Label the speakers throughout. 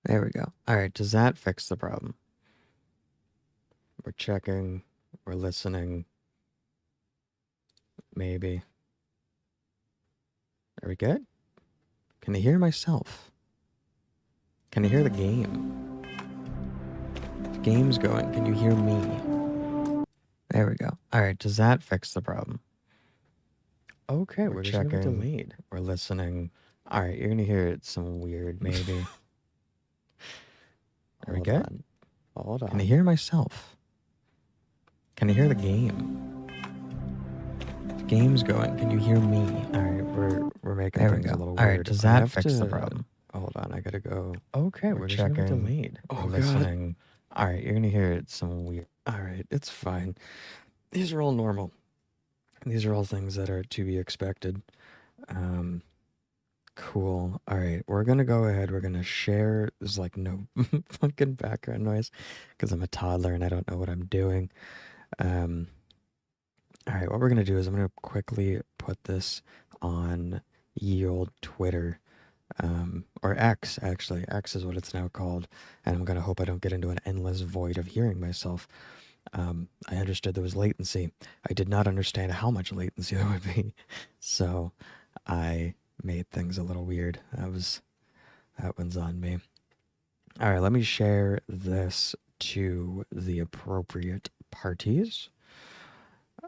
Speaker 1: There we go. All right, does that fix the problem? We're checking, we're listening. Maybe. Are we good? Can I hear myself? Can I hear the game? The game's going. Can you hear me? There we go. All right, does that fix the problem? Okay, we're checking. Delayed. We're listening. All right, you're gonna hear it some weird, maybe. Are we good? Hold on. Can I hear myself? Can I hear the game? The game's going. Can you hear me? All right, we're making things a little weird. All right, does that fix the problem? Hold on, I gotta go. Okay, we're checking. Delayed. Oh, we're listening. All right, you're gonna hear it some weird. All right, it's fine. These are all normal. These are all things that are to be expected. Cool. All right, we're gonna go ahead. We're gonna share. There's like no fucking background noise because I'm a toddler and I don't know what I'm doing. All right, what we're gonna do is I'm gonna quickly put this on ye old Twitter, or X actually. X is what it's now called, and I'm gonna hope I don't get into an endless void of hearing myself. I understood there was latency. I did not understand how much latency there would be, so I made things a little weird. That one's on me. All right, let me share this to the appropriate parties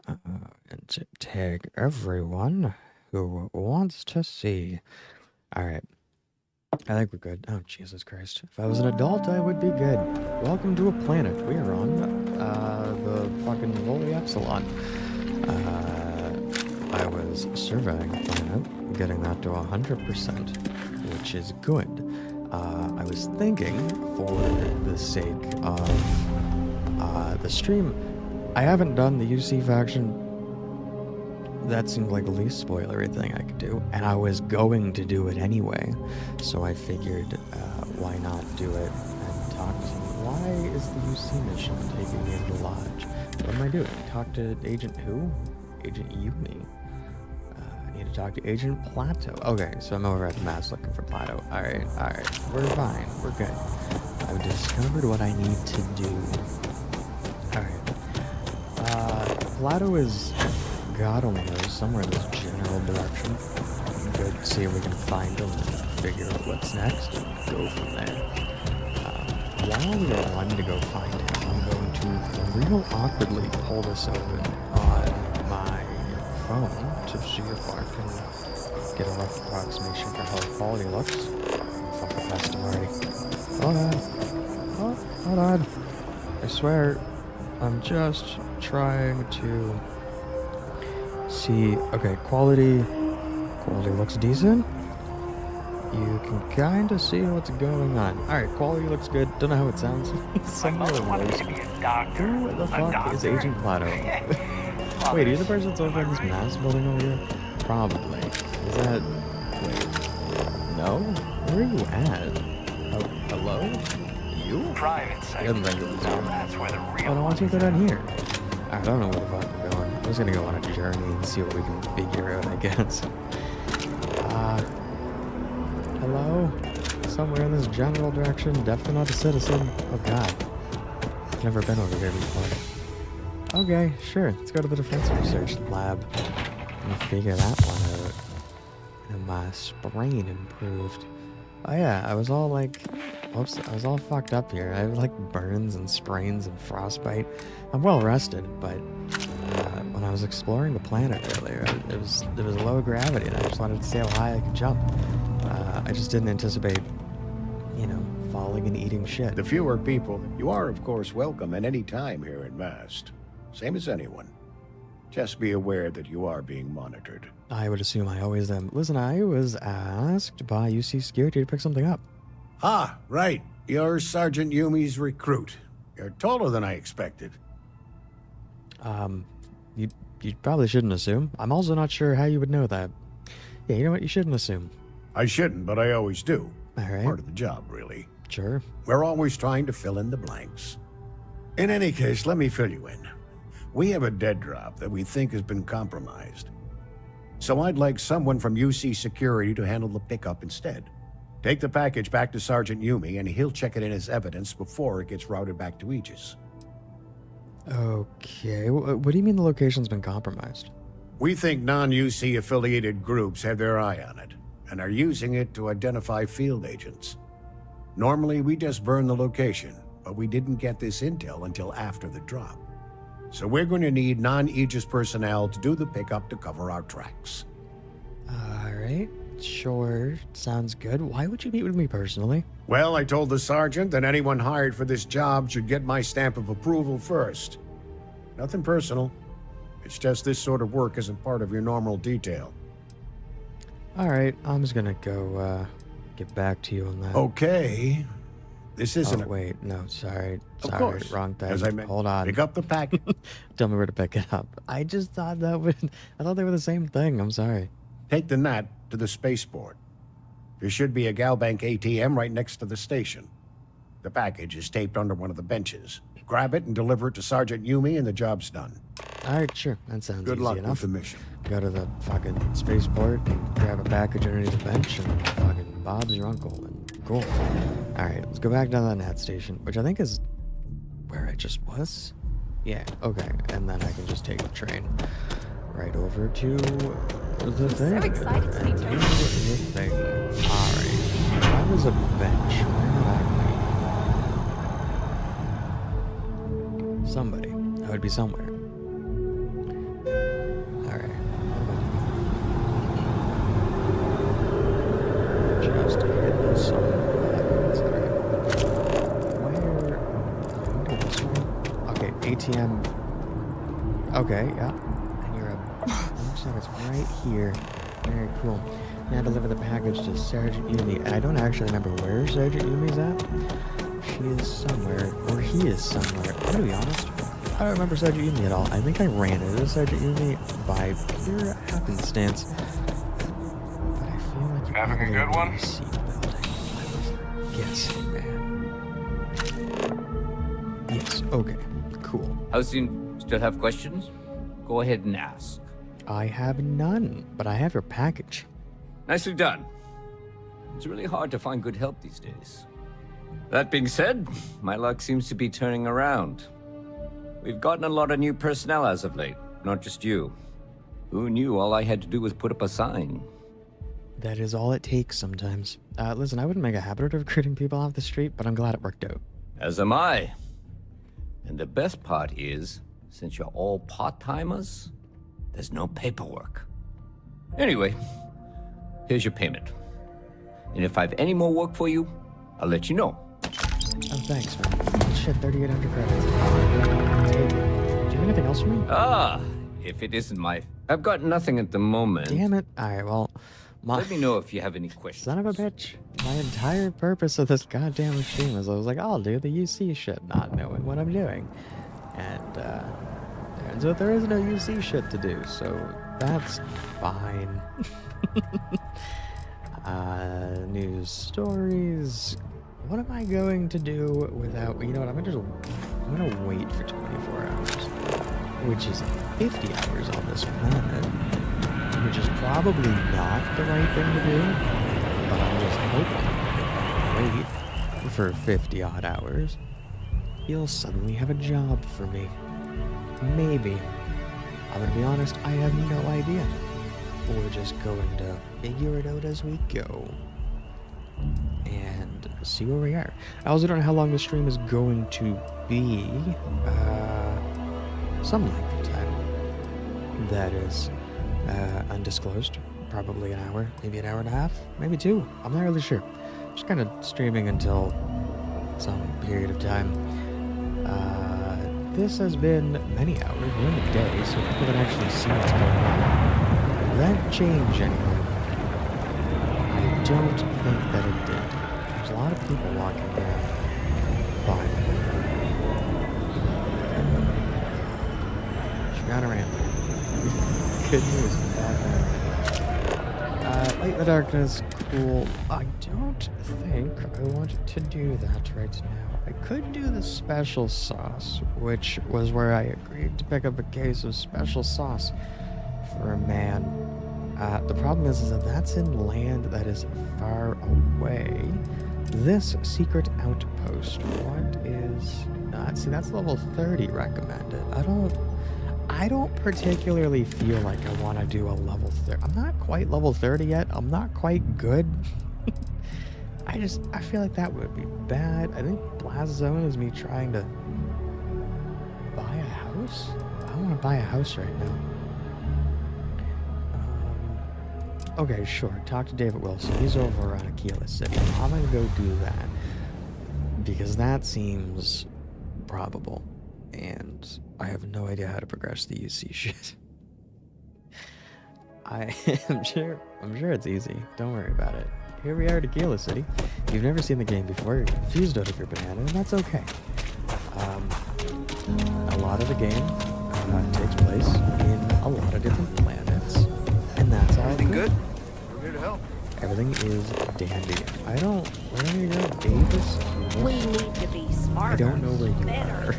Speaker 1: and to tag everyone who wants to see. All right. I think we're good. Oh, Jesus Christ. If I was an adult, I would be good. Welcome to a planet. We are on the fucking Holy Epsilon. I was surveying a planet, getting that to 100%, which is good. I was thinking, for the sake of the stream, I haven't done the UC faction. That seemed like the least spoilery thing I could do, and I was going to do it anyway, so I figured, why not do it and talk to you. Why is the UC mission taking me into the lodge? What am I doing? Talk to Agent who? Agent Yumi. I need to talk to Agent Plato. Okay, so I'm over at the mast looking for Plato. Alright, we're fine, we're good. I've discovered what I need to do. Alright. Plato is... God only knows, somewhere in this general direction. Good, see if we can find him and figure out what's next. Go from there. While we are wanting to go find him, I'm going to real awkwardly pull this open on my phone to see if I can get a rough approximation for how the quality looks. Fuck the custom already. Hold on. Hold on. I swear, I'm just trying to... see, okay, quality looks decent. You can kind of see what's going on. Alright, quality looks good. Don't know how it sounds.
Speaker 2: My mother wanted me to be a doctor.
Speaker 1: Who the fuck is Agent Plato? Wait, are you the person that's over in this mass building over here? Probably. Is that... wait. No? Where are you at? Oh, hello? You?
Speaker 2: Private sector. That's where the real...
Speaker 1: oh, no, I want to go down here. I don't know where the fuck I'm going. I'm just gonna go on a journey and see what we can figure out, I guess. Hello? Somewhere in this general direction, definitely not a citizen. Oh god. I've never been over here before. Okay, sure, let's go to the Defense Research Lab and figure that one out. And my sprain improved. Oh yeah, I was all like... whoops, I was all fucked up here. I have like burns and sprains and frostbite. I'm well rested, but when I was exploring the planet earlier, it was low gravity, and I just wanted to see how high I could jump. I just didn't anticipate, you know, falling and eating shit.
Speaker 3: The fewer people, you are of course welcome at any time here in Mast. Same as anyone. Just be aware that you are being monitored.
Speaker 1: I would assume I always am. Listen, I was asked by UC Security to pick something up.
Speaker 3: Ah, right. You're Sergeant Yumi's recruit. You're taller than I expected.
Speaker 1: You probably shouldn't assume. I'm also not sure how you would know that. Yeah, you know what? You shouldn't assume.
Speaker 3: I shouldn't, but I always do.
Speaker 1: All right.
Speaker 3: Part of the job, really.
Speaker 1: Sure.
Speaker 3: We're always trying to fill in the blanks. In any case, let me fill you in. We have a dead drop that we think has been compromised. So I'd like someone from UC Security to handle the pickup instead. Take the package back to Sergeant Yumi, and he'll check it in as evidence before it gets routed back to Aegis.
Speaker 1: Okay, what do you mean the location's been compromised?
Speaker 3: We think non-UC affiliated groups have their eye on it, and are using it to identify field agents. Normally, we just burn the location, but we didn't get this intel until after the drop. So we're going to need non-Aegis personnel to do the pickup to cover our tracks.
Speaker 1: Alright, sure, sounds good. Why would you meet with me personally?
Speaker 3: Well, I told the sergeant that anyone hired for this job should get my stamp of approval first. Nothing personal. It's just this sort of work isn't part of your normal detail.
Speaker 1: Alright, I'm just gonna go, get back to you on that.
Speaker 3: Okay. This isn't
Speaker 1: Oh, wait, no, sorry.
Speaker 3: Of
Speaker 1: Sorry,
Speaker 3: course.
Speaker 1: wrong thing.
Speaker 3: As I meant,
Speaker 1: Hold on.
Speaker 3: pick up the package.
Speaker 1: Tell me where to pick it up. I just thought that would... I thought they were the same thing. I'm sorry.
Speaker 3: Take the NAT to the spaceport. There should be a Galbank ATM right next to the station. The package is taped under one of the benches. Grab it and deliver it to Sergeant Yumi and the job's done.
Speaker 1: Alright, sure. That sounds
Speaker 3: Good
Speaker 1: easy
Speaker 3: luck
Speaker 1: enough.
Speaker 3: with the mission.
Speaker 1: Go to the fucking spaceport and grab a package underneath the bench and fucking Bob's your uncle and cool. Alright, let's go back down to the NAT station, which I think is where I just was. Yeah, okay. And then I can just take the train right over to the thing.
Speaker 4: So excited to see
Speaker 1: And
Speaker 4: you.
Speaker 1: do the thing. Alright. That was a bench. Where would I be? Somebody. That would be somewhere. Alright. Just hit this some buttons. Where? Okay, this way. Okay, ATM. Okay, yeah. And you're looks like it's right here. Very cool. Now deliver the package to Sergeant Yumi. And I don't actually remember where Sergeant Yumi's at. She is somewhere, or he is somewhere. I'm gonna be honest. I don't remember Sergeant Yumi at all. I think I ran into Sergeant Yumi by pure happenstance. But I feel like you're
Speaker 2: Having a
Speaker 1: probably
Speaker 2: good
Speaker 1: in the
Speaker 2: one?
Speaker 1: UC building. I was guessing, man. Yes, okay. Cool.
Speaker 5: How soon? Still have questions? Go ahead and ask.
Speaker 1: I have none, but I have your package.
Speaker 5: Nicely done. It's really hard to find good help these days. That being said, my luck seems to be turning around. We've gotten a lot of new personnel as of late, not just you. Who knew all I had to do was put up a sign?
Speaker 1: That is all it takes sometimes. Listen, I wouldn't make a habit of recruiting people off the street, but I'm glad it worked out.
Speaker 5: As am I. And the best part is, since you're all part-timers, there's no paperwork. Anyway, here's your payment. And if I have any more work for you, I'll let you know.
Speaker 1: Oh, thanks, man. Shit, 3,800 credits. Take it. Do you have anything else for me?
Speaker 5: Ah, if it isn't my... I've got nothing at the moment.
Speaker 1: Damn it. Alright, well,
Speaker 5: Let me know if you have any questions.
Speaker 1: son of a bitch. My entire purpose of this goddamn machine was I was like, I'll do the UC shit, not knowing what I'm doing. And, turns out there is no UC shit to do, so that's fine. News stories. What am I going to do without... You know what, I'm gonna wait for 24 hours. Which is 50 hours on this planet. Which is probably not the right thing to do. But I'm just hoping. Wait for 50 odd hours. You'll suddenly have a job for me. Maybe. I'm gonna be honest, I have no idea. We're just going to figure it out as we go. And see where we are. I also don't know how long the stream is going to be. Some length of time. That is undisclosed. Probably an hour, maybe an hour and a half, maybe 2. I'm not really sure. Just kind of streaming until some period of time. This has been many hours. We're in the day, so people can actually see what's going on. Will that change anything? I don't think that it did. There's a lot of people walking around. Fine. She got around. Good news. Light in the darkness. Cool. I don't think I want to do that right now. I could do the special sauce, which was where I agreed to pick up a case of special sauce for a man The problem is that that's in land that is far away. This secret outpost, what is... see, that's level 30 recommended. I don't particularly feel like I want to do a level 30. I'm not quite level 30 yet. I'm not quite good. I feel like that would be bad. I think Blast Zone is me trying to buy a house. I want to buy a house right now. Okay, sure. Talk to David Wilson. He's over around Aquila City. I'm gonna go do that because that seems probable, and I have no idea how to progress the UC shit. I'm sure it's easy. Don't worry about it. Here we are at Aquila City. You've never seen the game before. You're confused out of your banana, and that's okay. A lot of the game takes place in a lot of different planets, and that's all.
Speaker 4: Everything good? We're here to help.
Speaker 1: Everything is dandy. I don't... Where are you going, Davis?
Speaker 6: We need to be smarter.
Speaker 1: I don't know where you
Speaker 6: better.
Speaker 1: are.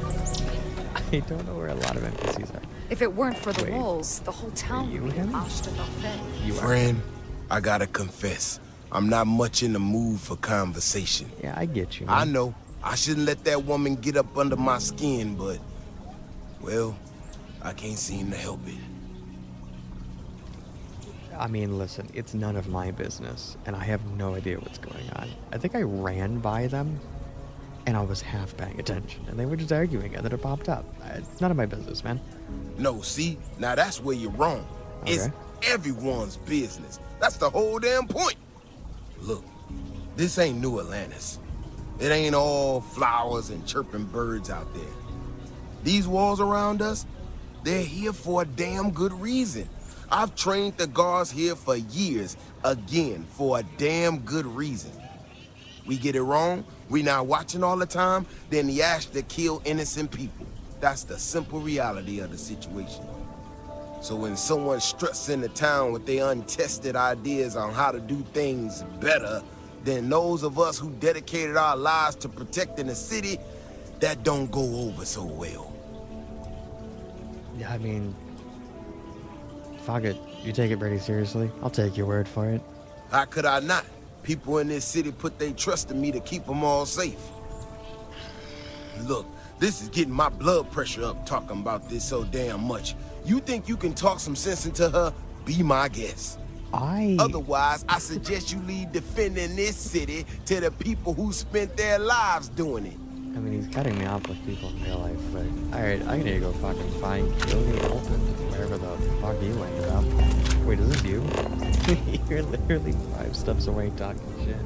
Speaker 1: I don't know where a lot of NPCs are.
Speaker 7: If it weren't for the
Speaker 1: Wait,
Speaker 7: walls, the whole town
Speaker 1: you
Speaker 7: would be a
Speaker 1: him?
Speaker 7: marche de buffet.
Speaker 1: You are...
Speaker 8: Friend, I gotta confess, I'm not much in the mood for conversation.
Speaker 1: Yeah, I get you, man.
Speaker 8: I know, I shouldn't let that woman get up under my skin, but, well, I can't seem to help it.
Speaker 1: I mean, listen, it's none of my business, and I have no idea what's going on. I think I ran by them, and I was half paying attention, and they were just arguing, and then it popped up. It's none of my business, man.
Speaker 8: No, see, now that's where you're wrong. It's
Speaker 1: Okay.
Speaker 8: everyone's business. That's the whole damn point. Look, this ain't New Atlantis. It ain't all flowers and chirping birds out there. These walls around us, they're here for a damn good reason. I've trained the guards here for years, again, for a damn good reason. We get it wrong, we not watching all the time, then the ash to kill innocent people. That's the simple reality of the situation. So when someone struts into town with their untested ideas on how to do things better than those of us who dedicated our lives to protecting the city, that don't go over so well.
Speaker 1: Yeah, I mean... Fuck it. You take it pretty seriously. I'll take your word for it.
Speaker 8: How could I not? People in this city put their trust in me to keep them all safe. Look, this is getting my blood pressure up talking about this so damn much. You think you can talk some sense into her? Be my guest. Otherwise, I suggest you leave defending this city to the people who spent their lives doing it.
Speaker 1: I mean, he's cutting me off with people in real life, but... Alright, I need to go fucking find Keone Alton, wherever the fuck you ended up. Wait, is this you? You're literally 5 steps away talking shit.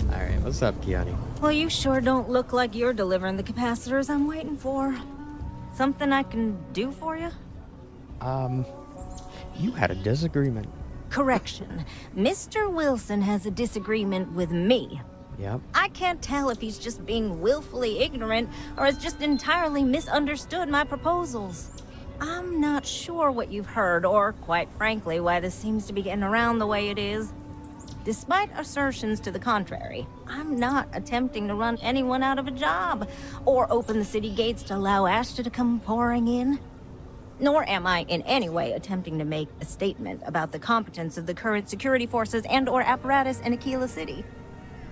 Speaker 1: Alright, what's up, Keone?
Speaker 6: Well, you sure don't look like you're delivering the capacitors I'm waiting for. Something I can do for you?
Speaker 1: You had a disagreement.
Speaker 6: Correction. Mr. Wilson has a disagreement with me.
Speaker 1: Yep.
Speaker 6: I can't tell if he's just being willfully ignorant or has just entirely misunderstood my proposals. I'm not sure what you've heard, or quite frankly, why this seems to be getting around the way it is. Despite assertions to the contrary, I'm not attempting to run anyone out of a job or open the city gates to allow Ashton to come pouring in. Nor am I in any way attempting to make a statement about the competence of the current security forces and/or apparatus in Aquila City.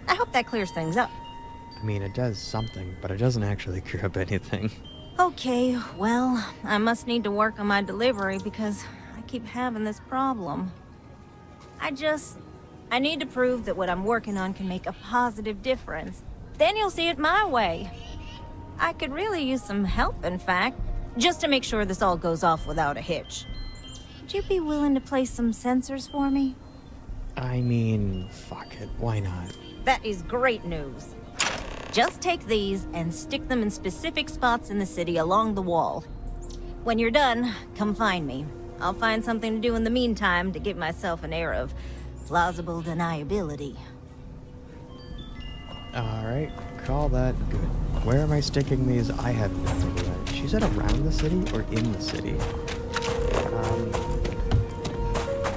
Speaker 6: I hope that clears things up.
Speaker 1: I mean, it does something, but it doesn't actually clear up anything.
Speaker 6: Okay, well, I must need to work on my delivery because I keep having this problem. I need to prove that what I'm working on can make a positive difference. Then you'll see it my way. I could really use some help, in fact, just to make sure this all goes off without a hitch. Would you be willing to place some sensors for me?
Speaker 1: I mean, fuck it, why not?
Speaker 6: That is great news. Just take these and stick them in specific spots in the city along the wall. When you're done, come find me. I'll find something to do in the meantime to give myself an air of plausible deniability.
Speaker 1: Alright, call that good. Where am I sticking these? I have no idea. She said around the city or in the city?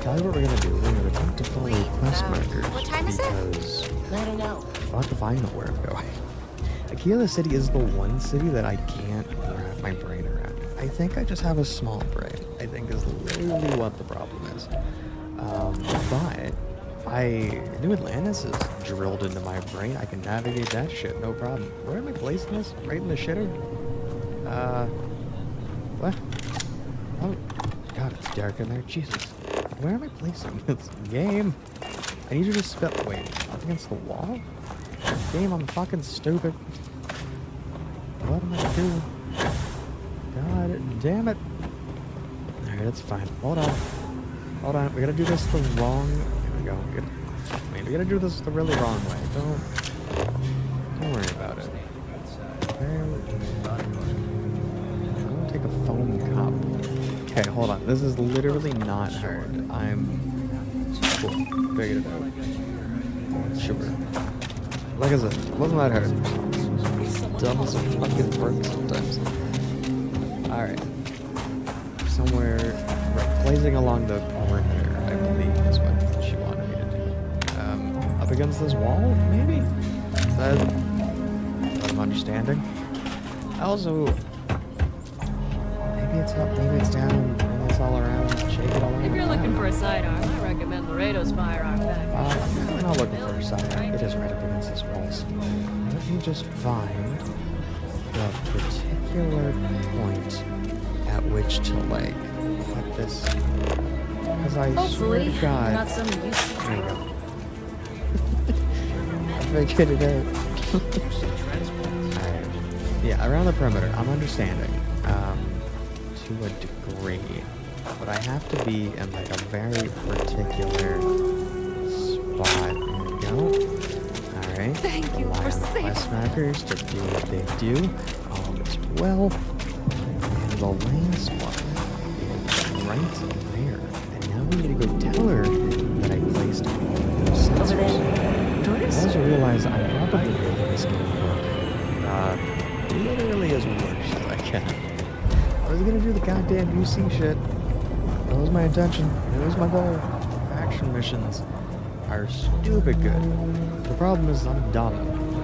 Speaker 1: Tell you what we're gonna do. We're gonna attempt to follow quest markers.
Speaker 7: What time is it?
Speaker 1: Because
Speaker 7: I don't know.
Speaker 1: fuck if I know where I'm going. Aquila City is the one city that I can't wrap my brain around. I think I just have a small brain. I think is literally what the problem is. But New Atlantis is drilled into my brain. I can navigate that shit, no problem. Where am I placing this? Right in the shitter? What? Oh, God, it's dark in there. Jesus. Where am I placing this game? I need you to spell. Wait, up against the wall? Game, I'm fucking stupid. What am I doing? God damn it. Alright, that's fine. Hold on. Hold on. We gotta do this the wrong. Here we go. We gotta do this the really wrong way. Don't worry about it. I'm gonna take a foam cup. Okay, hold on. This is literally not hard. Cool. Figured it out. Sure. Like I said, it wasn't that hard. Dumb as a fucking work sometimes. Alright. Somewhere, right, blazing along the perimeter, I believe, is what she wanted me to do. Up against this wall, maybe? That's what I'm understanding. Also, maybe it's up, maybe it's down, maybe it's all around, shake it all around.
Speaker 7: If you're looking for a sidearm, I recommend Laredo's firearm bag.
Speaker 1: I'm not looking for a sidearm. It is right up against this wall. So let me just find the particular point at which to, like, put this. Because I swear to God.
Speaker 7: Not some use.
Speaker 1: There you go. I figured it out. Alright. Yeah, around the perimeter, I'm understanding. To a degree. But I have to be in, like, a very particular spot. There we go. Alright.
Speaker 7: Thank you for saving
Speaker 1: smackers to do what they do. All is well. And the last one is right there. And now we need to go tell her that I placed those sensors.
Speaker 7: Over there.
Speaker 1: I also realize I'm probably making this game work. Literally as worse as I can. I was gonna do the goddamn UC shit. That was my intention. It was my goal. Faction missions are stupid good. The problem is I'm dumb,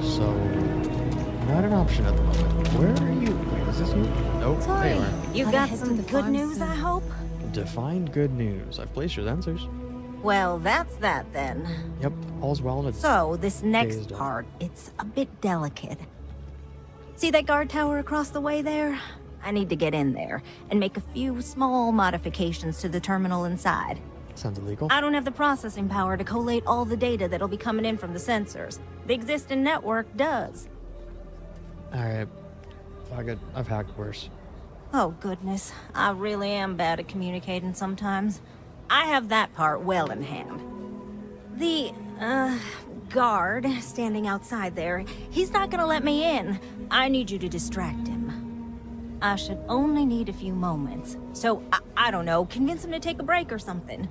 Speaker 1: so not an option at the moment. Where are you? Wait, is this you? Nope, there you are.
Speaker 6: You
Speaker 7: Gotta
Speaker 6: got
Speaker 7: head to
Speaker 6: some
Speaker 7: the
Speaker 6: good
Speaker 7: farm
Speaker 6: news,
Speaker 7: soon.
Speaker 6: I hope?
Speaker 1: Define good news. I've placed your sensors.
Speaker 6: Well, that's that then.
Speaker 1: Yep, all's well and it's
Speaker 6: So, this next
Speaker 1: Dazed up.
Speaker 6: part, it's a bit delicate. See that guard tower across the way there? I need to get in there and make a few small modifications to the terminal inside.
Speaker 1: sounds illegal.
Speaker 6: I don't have the processing power to collate all the data that'll be coming in from the sensors. The existing network does.
Speaker 1: Alright. Fuck it. I've hacked worse.
Speaker 6: Oh, goodness. I really am bad at communicating sometimes. I have that part well in hand. The, guard standing outside there, he's not gonna let me in. I need you to distract him. I should only need a few moments. So, I don't know, convince him to take a break or something.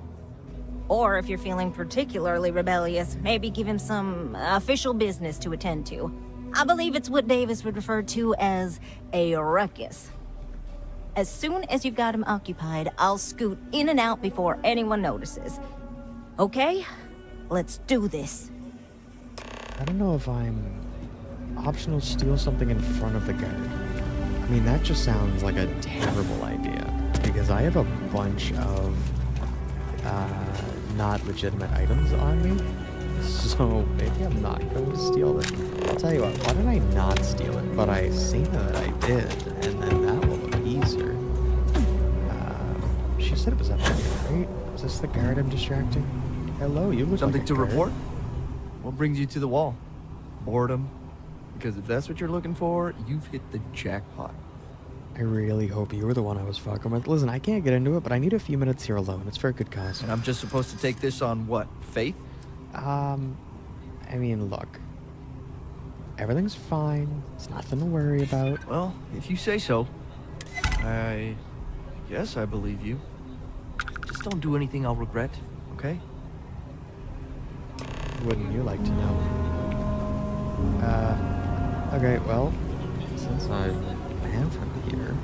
Speaker 6: Or if you're feeling particularly rebellious, maybe give him some official business to attend to. I believe it's what Davis would refer to as a ruckus. As soon as you've got him occupied, I'll scoot in and out before anyone notices. Okay? Let's do this.
Speaker 1: I don't know if I'm optional steal something in front of the guard. I mean, that just sounds like a terrible idea. Because I have a bunch of not legitimate items on me. So maybe I'm not going to steal it. I'll tell you what, why don't I not steal it? But I say that I did, and then that will appease her. She said it was up here, right? Was this the guard I'm distracting? Hello, you look
Speaker 9: Something
Speaker 1: like a
Speaker 9: to
Speaker 1: guard.
Speaker 9: report? What brings you to the wall? Boredom? Because if that's what you're looking for, you've hit the jackpot.
Speaker 1: I really hope you were the one I was fucking with. Listen, I can't get into it, but I need a few minutes here alone. It's for a good cause.
Speaker 9: And I'm just supposed to take this on what? Faith?
Speaker 1: I mean, look. Everything's fine. It's nothing to worry about.
Speaker 9: Well, if you say so. I guess I believe you. Just don't do anything I'll regret, okay?
Speaker 1: Wouldn't you like to know? Okay, well, since I have him here,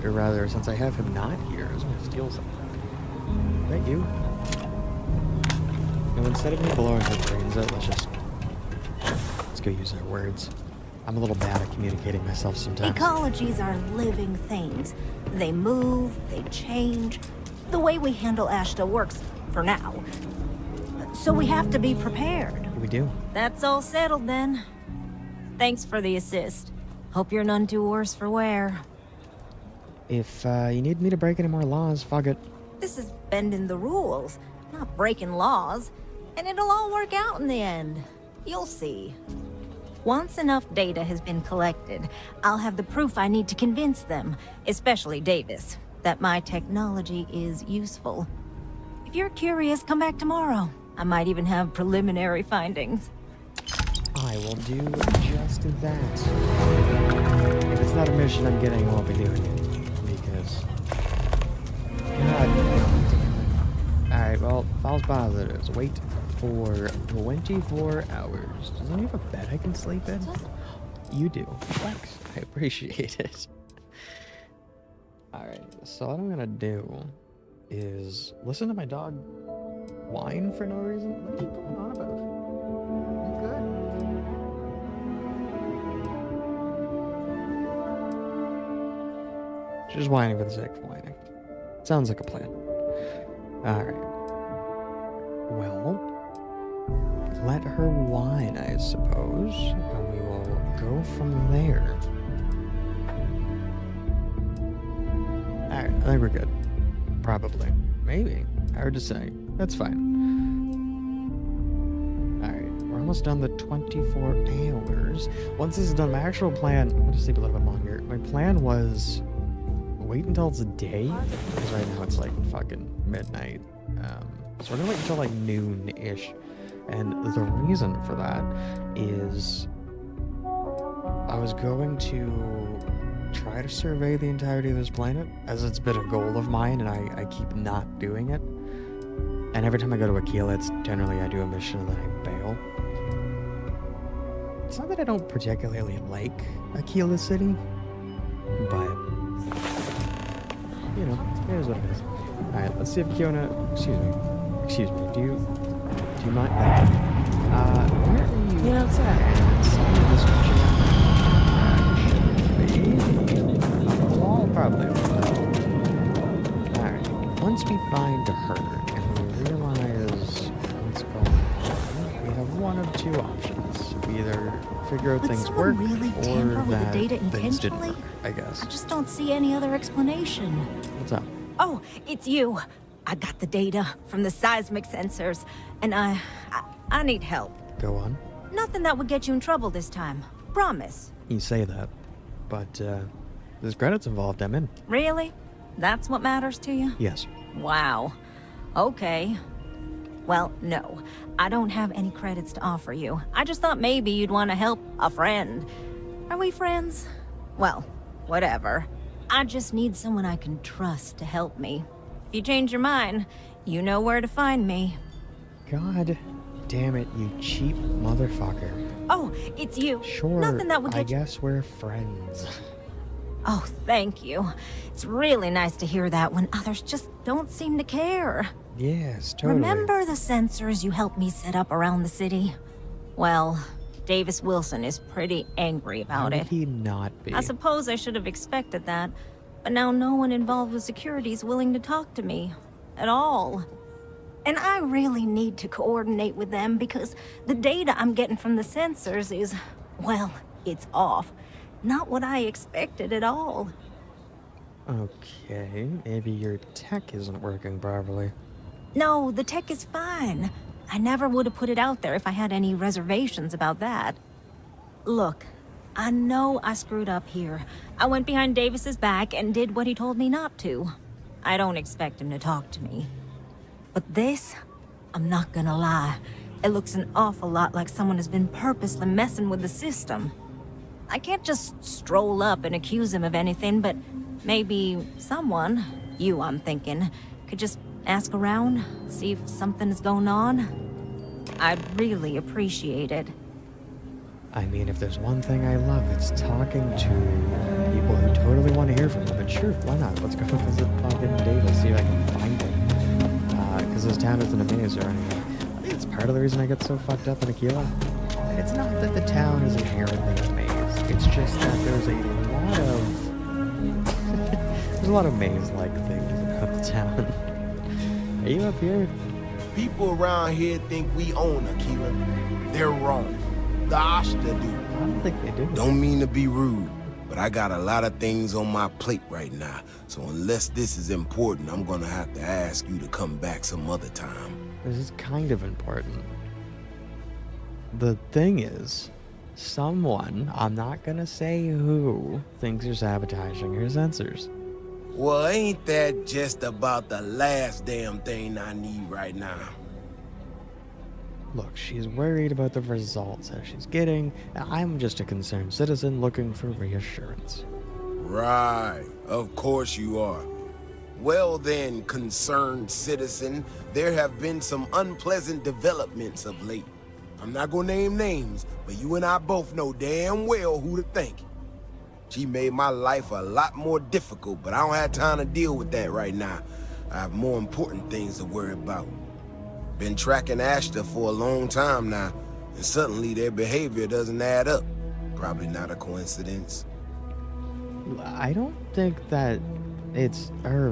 Speaker 1: or rather, since I have him not here, I was gonna steal something. Is that you? No, instead of me blowing her brains out, let's go use our words. I'm a little bad at communicating myself sometimes.
Speaker 6: Ecologies are living things. They move, they change. The way we handle Ashta works for now. So we have to be prepared.
Speaker 1: We do.
Speaker 6: That's all settled then. Thanks for the assist. Hope you're none too worse for wear.
Speaker 1: If you need me to break any more laws, fuck it.
Speaker 6: This is bending the rules, not breaking laws. And it'll all work out in the end. You'll see. Once enough data has been collected, I'll have the proof I need to convince them, especially Davis, that my technology is useful. If you're curious, come back tomorrow. I might even have preliminary findings.
Speaker 1: I will do just that. If it's not a mission I'm getting, I won't be doing it. Because... God. Alright, well, false positives. Wait for 24 hours. Does anyone have a bed I can sleep in? You do. Flex. I appreciate it. Alright, so what I'm gonna do is listen to my dog whine for no reason. What are you going on about? You good? She's whining for the sake of whining. Sounds like a plan. Alright. Well, let her whine, I suppose, and we will go from there. Alright, I think we're good. Probably. Maybe. Hard to say. That's fine. Alright, we're almost done the 24 hours. Once this is done, my actual plan... I'm gonna sleep a little bit longer. My plan was... wait until it's day, because right now it's like fucking midnight. So we're gonna wait until like noon-ish. And the reason for that is... I was going to try to survey the entirety of this planet, as it's been a goal of mine, and I keep not doing it. And every time I go to Aquila, it's generally I do a mission and then I bail. It's not that I don't particularly like Aquila City, but, you know, it is what it is. Alright, let's see if Kiona... Excuse me, do you mind? Where are you?
Speaker 7: Get outside.
Speaker 1: Well, probably. Alright, once we find her and we realize what's going on, we have one of two options. We either figure out
Speaker 6: Would
Speaker 1: things
Speaker 6: someone
Speaker 1: work,
Speaker 6: really
Speaker 1: or
Speaker 6: tamper with the
Speaker 1: that
Speaker 6: data
Speaker 1: things didn't
Speaker 6: intentionally?
Speaker 1: work, I guess.
Speaker 6: I just don't see any other explanation.
Speaker 1: What's up?
Speaker 6: Oh, it's you. I got the data from the seismic sensors, and I need help.
Speaker 1: Go on.
Speaker 6: Nothing that would get you in trouble this time. Promise.
Speaker 1: You say that, but there's credits involved, I'm in.
Speaker 6: Really? That's what matters to you?
Speaker 1: Yes.
Speaker 6: Wow. Okay. Well, no. I don't have any credits to offer you. I just thought maybe you'd want to help a friend. Are we friends? Well, whatever. I just need someone I can trust to help me. If you change your mind, you know where to find me.
Speaker 1: God damn it, you cheap motherfucker.
Speaker 6: Oh, it's you.
Speaker 1: Sure,
Speaker 6: Nothing that would
Speaker 1: I
Speaker 6: get you...
Speaker 1: guess we're friends.
Speaker 6: Oh, thank you. It's really nice to hear that when others just don't seem to care.
Speaker 1: Yes, totally.
Speaker 6: Remember the sensors you helped me set up around the city? Well, Davis Wilson is pretty angry about
Speaker 1: How
Speaker 6: it.
Speaker 1: would he not be?
Speaker 6: I suppose I should have expected that, but now no one involved with security is willing to talk to me. At all. And I really need to coordinate with them because the data I'm getting from the sensors is, well, it's off. Not what I expected at all.
Speaker 1: Okay, maybe your tech isn't working properly.
Speaker 6: No, the tech is fine. I never would have put it out there if I had any reservations about that. Look, I know I screwed up here. I went behind Davis's back and did what he told me not to. I don't expect him to talk to me. But this, I'm not gonna lie, it looks an awful lot like someone has been purposely messing with the system. I can't just stroll up and accuse him of anything, but maybe someone, you I'm thinking, could just ask around, see if something is going on. I'd really appreciate it.
Speaker 1: I mean, if there's one thing I love, it's talking to people who totally want to hear from them. But sure, why not? Let's go visit fucking Davis, see if I can find him. Because this town isn't a maze or anything. I think it's part of the reason I get so fucked up in Aquila. And it's not that the town is inherently a maze. It's just that there's a lot of... there's a lot of maze-like things about the town. Are you up here?
Speaker 8: People around here think we own Aquila. They're wrong. The Ashta do.
Speaker 1: I don't think they do.
Speaker 8: Don't mean to be rude, but I got a lot of things on my plate right now. So unless this is important, I'm gonna have to ask you to come back some other time.
Speaker 1: This is kind of important. The thing is, someone, I'm not gonna say who, thinks you're sabotaging her sensors.
Speaker 8: Well, ain't that just about the last damn thing I need right now?
Speaker 1: Look, she's worried about the results that she's getting, and I'm just a concerned citizen looking for reassurance.
Speaker 8: Right, of course you are. Well then, concerned citizen, there have been some unpleasant developments of late. I'm not gonna name names, but you and I both know damn well who to thank. She made my life a lot more difficult, but I don't have time to deal with that right now. I have more important things to worry about. Been tracking Ashta for a long time now, and suddenly their behavior doesn't add up. Probably not a coincidence.
Speaker 1: I don't think that it's her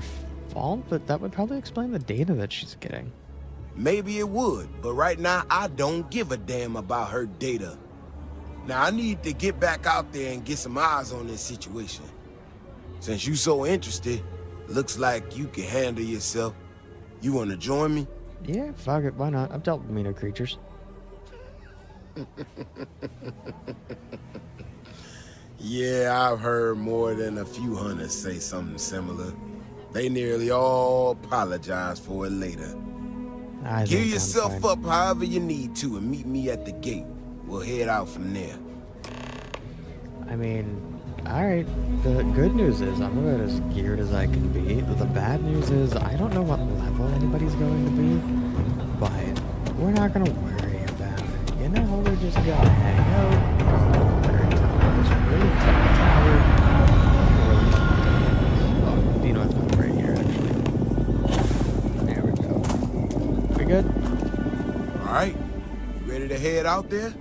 Speaker 1: fault, but that would probably explain the data that she's getting.
Speaker 8: Maybe it would, but right now I don't give a damn about her data. Now I need to get back out there and get some eyes on this situation. Since you so interested, looks like you can handle yourself. You wanna join me?
Speaker 1: Yeah, fuck it, why not? I've dealt with meaner creatures.
Speaker 8: Yeah, I've heard more than a few hunters say something similar. They nearly all apologize for it later.
Speaker 1: I
Speaker 8: Gear
Speaker 1: think I'm
Speaker 8: yourself
Speaker 1: fine.
Speaker 8: up however you need to and meet me at the gate. We'll head out from there.
Speaker 1: I mean, alright, the good news is I'm about as geared as I can be. The bad news is I don't know what level anybody's going to be, but we're not going to worry about it. You know, we're just going to hang out, we're going to this really tough tower. Oh, you know what's not right here, actually. There we go. We good?
Speaker 8: All right, you ready to head out there?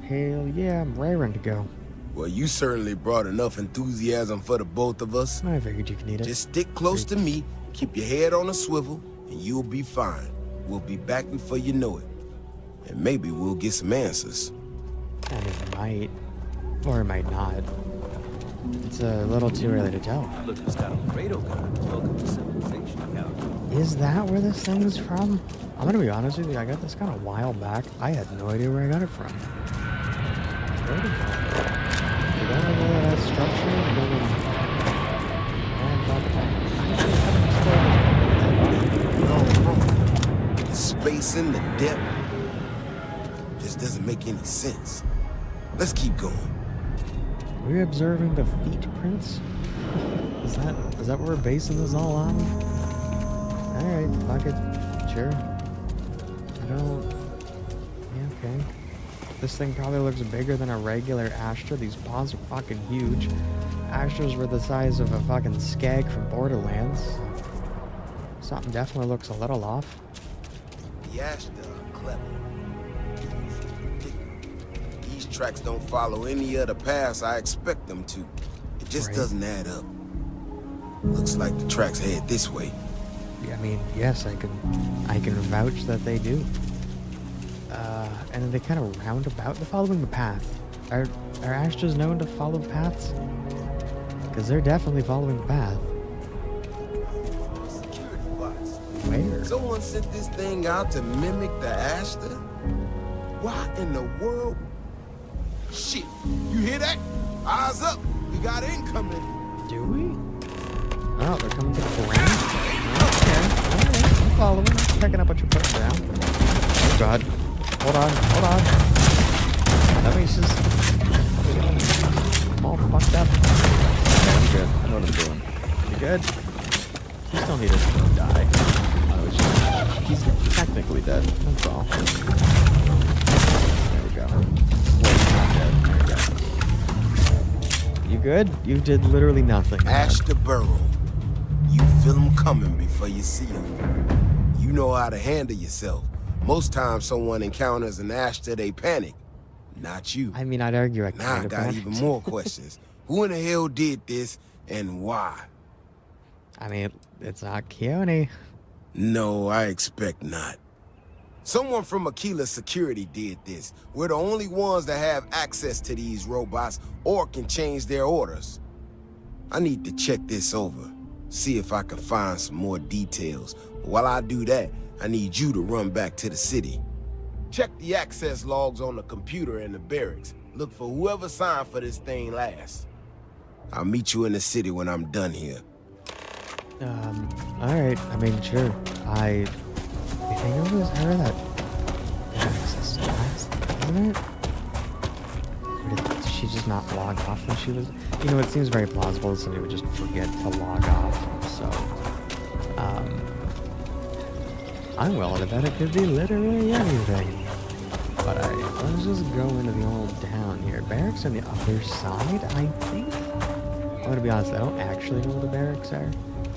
Speaker 1: Hell yeah, I'm raring to go.
Speaker 8: Well, you certainly brought enough enthusiasm for the both of us.
Speaker 1: I figured you could need it.
Speaker 8: Just stick close to me, keep your head on a swivel, and you'll be fine. We'll be back before you know it. And maybe we'll get some answers.
Speaker 1: And it might, or it might not. It's a little too early to tell.
Speaker 9: Look who's got a Laredo gun. Welcome to civilization, account.
Speaker 1: Is that where this thing is from? I'm gonna be honest with you, I got this kind of a while back. I had no idea where I got it from. Where did it come from? You got that structure?
Speaker 8: The space and the depth just doesn't make any sense. Let's keep going.
Speaker 1: We're observing the feet prints? Is that what we're basing this all on? Alright, fuck it. Sure. I don't... Yeah, okay. This thing probably looks bigger than a regular Astra. These paws are fucking huge. Astras were the size of a fucking skag from Borderlands. Something definitely looks a little off.
Speaker 8: The Ashta are clever. These tracks don't follow any other paths I expect them to. It just doesn't add up. Looks like the tracks head this way.
Speaker 1: Yeah, I mean, yes, I can vouch that they do. And then they kind of roundabout. They're following the path. Are Astras known to follow paths? Because they're definitely following the path.
Speaker 8: Security bots.
Speaker 1: Where?
Speaker 8: Someone sent this thing out to mimic the Ashta? Why in the world? Shit, you hear that? Eyes up, we got incoming.
Speaker 1: Do we? Oh, they're coming to the ground. Okay, alright, I'm following. I'm picking up what you're putting down. Oh god. Hold on. Let me just... I'm all fucked up.
Speaker 9: Okay, I'm good. I know what I'm doing.
Speaker 1: You good? You still need to die. He's technically dead. That's all. There we go. Wait, he's not dead. There we go. You good? You did literally nothing.
Speaker 8: Ashta Burrow. You feel them coming before you see them. You know how to handle yourself. Most times someone encounters an Ashta, they panic. Not you.
Speaker 1: I mean, I'd argue I
Speaker 8: Now
Speaker 1: kind
Speaker 8: I
Speaker 1: of
Speaker 8: got even more questions. Who in the hell did this and why?
Speaker 1: I mean, it's not Keone.
Speaker 8: No, I expect not. Someone from Aquila Security did this. We're the only ones that have access to these robots or can change their orders. I need to check this over, see if I can find some more details. While I do that, I need you to run back to the city. Check the access logs on the computer in the barracks. Look for whoever signed for this thing last. I'll meet you in the city when I'm done here.
Speaker 1: Alright, I mean, sure. I think it was her that did access last, wasn't it? Or did she just not log off when she was... You know, it seems very plausible that somebody would just forget to log off, so... I'm willing to bet it could be literally anything. But let's just go into the old town here. Barracks on the other side, I think? I'm gonna be honest, I don't actually know where the barracks are.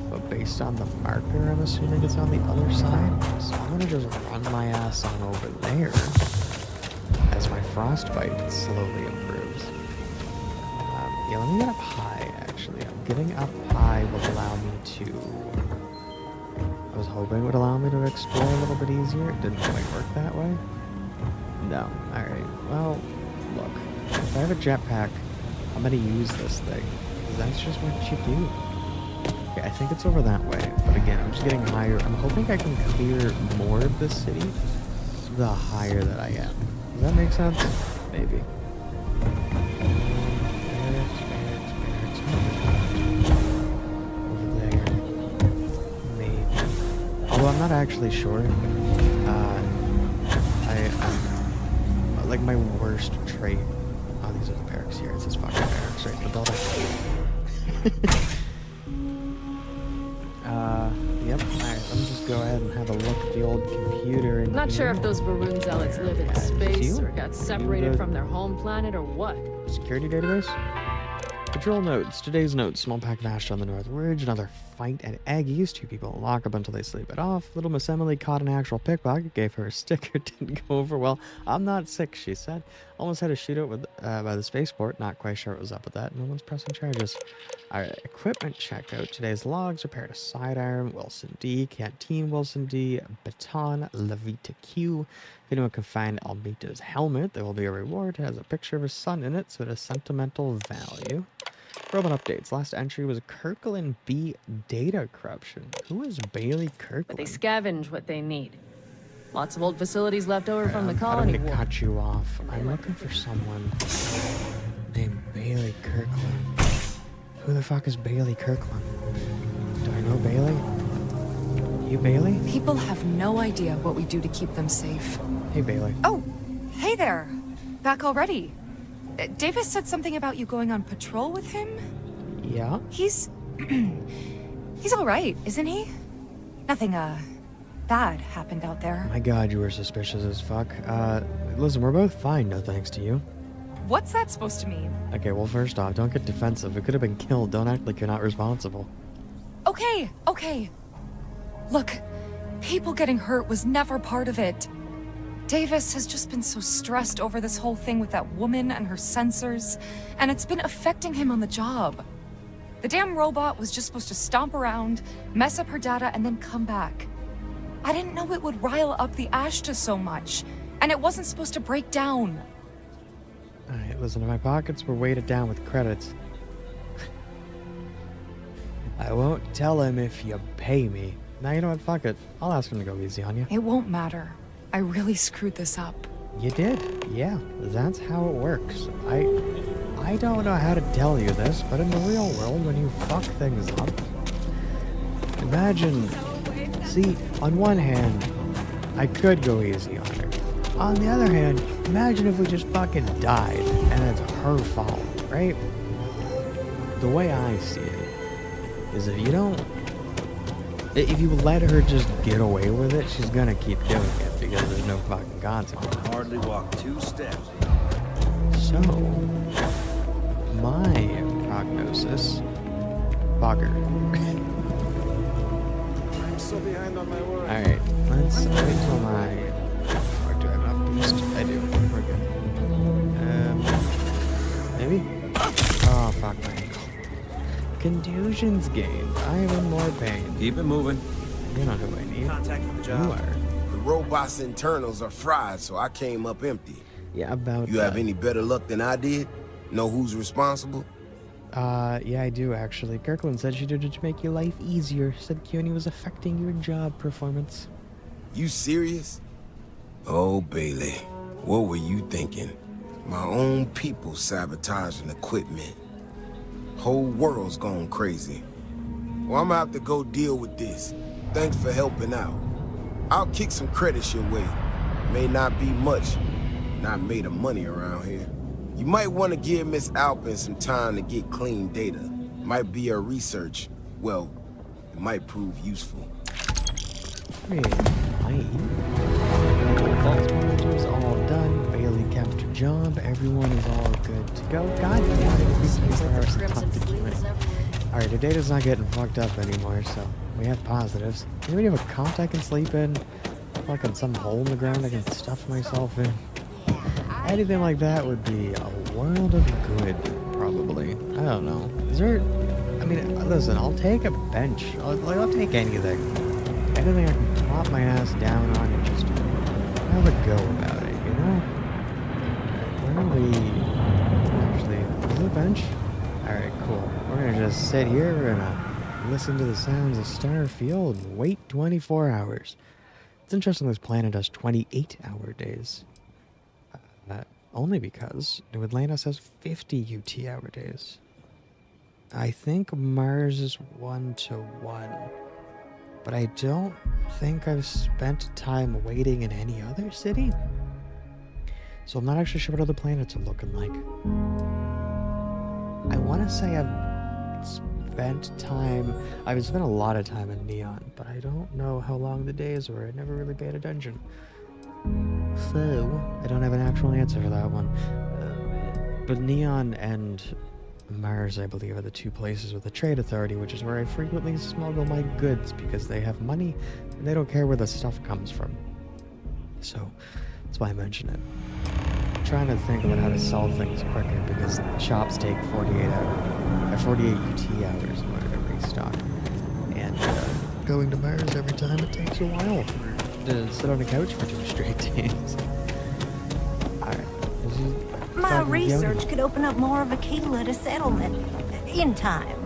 Speaker 1: But based on the marker, I'm assuming it's on the other side. So I'm gonna just run my ass on over there as my frostbite slowly improves. Yeah, let me get up high, actually. Getting up high will allow me to... I was hoping it would allow me to explore a little bit easier. It didn't quite work that way. No. Alright. Well, look. If I have a jetpack, I'm gonna use this thing. Because that's just what you do. Okay, I think it's over that way. But again, I'm just getting higher. I'm hoping I can clear more of this city the higher that I am. Does that make sense? Maybe. Over there. Maybe. Although I'm not actually sure. I'm like my worst trait. Oh, these are the barracks here. It's this fucking barracks right in the building. Yep. Alright, let me just go ahead and have a look at the old computer.
Speaker 7: Not sure if those Varun zealots live in space or got separated from their home planet or what.
Speaker 1: Security database? Patrol notes. Today's notes. Small pack of ash on the North Ridge. Another fight at Aggie's. 2 people lock up until they sleep it off. Little Miss Emily caught an actual pickpocket. Gave her a sticker. Didn't go over well. I'm not sick, she said. Almost had a shootout with by the spaceport. Not quite sure what was up with that. No one's pressing charges. Alright, equipment checkout. Today's logs. Repaired a sidearm. Wilson D. Canteen Wilson D. Baton. Levita Q. If anyone can find Almita's helmet, there will be a reward. It has a picture of his son in it, so it has sentimental value. Robot updates. Last entry was Kirkland B data corruption. Who is Bailey Kirkland?
Speaker 7: But they scavenge what they need. Lots of old facilities left over from the
Speaker 1: I
Speaker 7: colony
Speaker 1: don't mean to
Speaker 7: war.
Speaker 1: cut you off. I'm looking for someone named Bailey Kirkland. Who the fuck is Bailey Kirkland? Do I know Bailey? You Bailey?
Speaker 10: People have no idea what we do to keep them safe.
Speaker 1: Hey Bailey.
Speaker 10: Oh, hey there. Back already. Davis said something about you going on patrol with him?
Speaker 1: Yeah?
Speaker 10: He's... he's alright, isn't he? Nothing, bad happened out there.
Speaker 1: My god, you were suspicious as fuck. Listen, we're both fine, no thanks to you.
Speaker 10: What's that supposed to mean?
Speaker 1: Okay, well first off, don't get defensive. It could have been killed. Don't act like you're not responsible.
Speaker 10: Okay. Look, people getting hurt was never part of it. Davis has just been so stressed over this whole thing with that woman and her sensors, and it's been affecting him on the job. The damn robot was just supposed to stomp around, mess up her data, and then come back. I didn't know it would rile up the Ashta so much, and it wasn't supposed to break down.
Speaker 1: Alright, listen, my pockets were weighted down with credits. I won't tell him if you pay me. Now you know what, fuck it. I'll ask him to go easy on you.
Speaker 10: It won't matter. I really screwed this up.
Speaker 1: You did, yeah. That's how it works. I don't know how to tell you this, but in the real world, when you fuck things up, imagine... See, on one hand, I could go easy on her. On the other hand, imagine if we just fucking died, and it's her fault, right? The way I see it is if you don't... If you let her just get away with it, she's gonna keep doing it because there's no fucking consequence.
Speaker 11: Hardly walk 2 steps.
Speaker 1: So, my prognosis, bugger.
Speaker 4: I'm so behind on my work.
Speaker 1: Alright, let's wait till my... Fuck, do I have enough boost? I do. We're good. Maybe? Oh, fuck my ankle. Contusions gained. I am in more pain.
Speaker 5: Keep it moving.
Speaker 1: You know who I need.
Speaker 11: Contact for the
Speaker 1: You
Speaker 11: job.
Speaker 1: are.
Speaker 8: The robot's internals are fried, so I came up empty.
Speaker 1: Yeah, about
Speaker 8: You have any better luck than I did? Know who's responsible?
Speaker 1: Yeah, I do actually. Kirkland said she did it to make your life easier. Said CUNY was affecting your job performance.
Speaker 8: You serious? Oh, Bailey, what were you thinking? My own people sabotaging equipment. Whole world's gone crazy. Well, I'm gonna have to go deal with this. Thanks for helping out. I'll kick some credits your way. May not be much. Not made of money around here. You might want to give Miss Alpin some time to get clean data. Might be her research. Well, it might prove useful.
Speaker 1: False positives all done. Bailey kept her job. Everyone is all good to go. God damn it, these things are some tough to keep. Alright, the data's not getting fucked up anymore, so we have positives. Anybody have a cot I can sleep in? Like on some hole in the ground I can stuff myself in? Anything like that would be a world of good, probably. I don't know. Is there... I mean, listen, I'll take a bench. I'll take anything. Anything I can plop my ass down on and just have a go about it, you know? Where are we... Actually, is it a bench? Alright, cool. We're gonna just sit here and listen to the sounds of Starfield and wait 24 hours. It's interesting this planet does 28-hour days. Only because New Atlantis has 50 UT-hour days. I think Mars is 1-to-1. But I don't think I've spent time waiting in any other city. So I'm not actually sure what other planets are looking like. I want to say I've spent a lot of time in Neon, but I don't know how long the days were. I never really paid attention. So, I don't have an actual answer for that one. But Neon and Mars, I believe, are the two places with the Trade Authority, which is where I frequently smuggle my goods because they have money and they don't care where the stuff comes from. So, that's why I mention it. I'm trying to think about how to sell things quicker because shops take 48 UT hours in order to restock. And going to Mars every time, it takes a while to sit on a couch for 2 straight days. Alright.
Speaker 6: My research could open up more of Aquila to settlement. In time.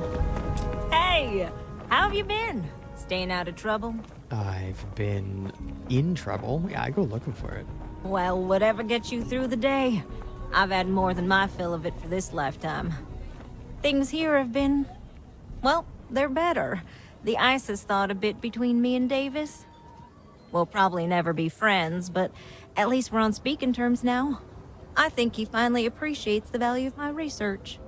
Speaker 6: Hey! How have you been? Staying out of trouble?
Speaker 1: I've been in trouble. Yeah, I go looking for it.
Speaker 6: Well, whatever gets you through the day. I've had more than my fill of it for this lifetime. Things here have been... well, they're better. The ice has thawed a bit between me and Davis. We'll probably never be friends, but at least we're on speaking terms now. I think he finally appreciates the value of my research.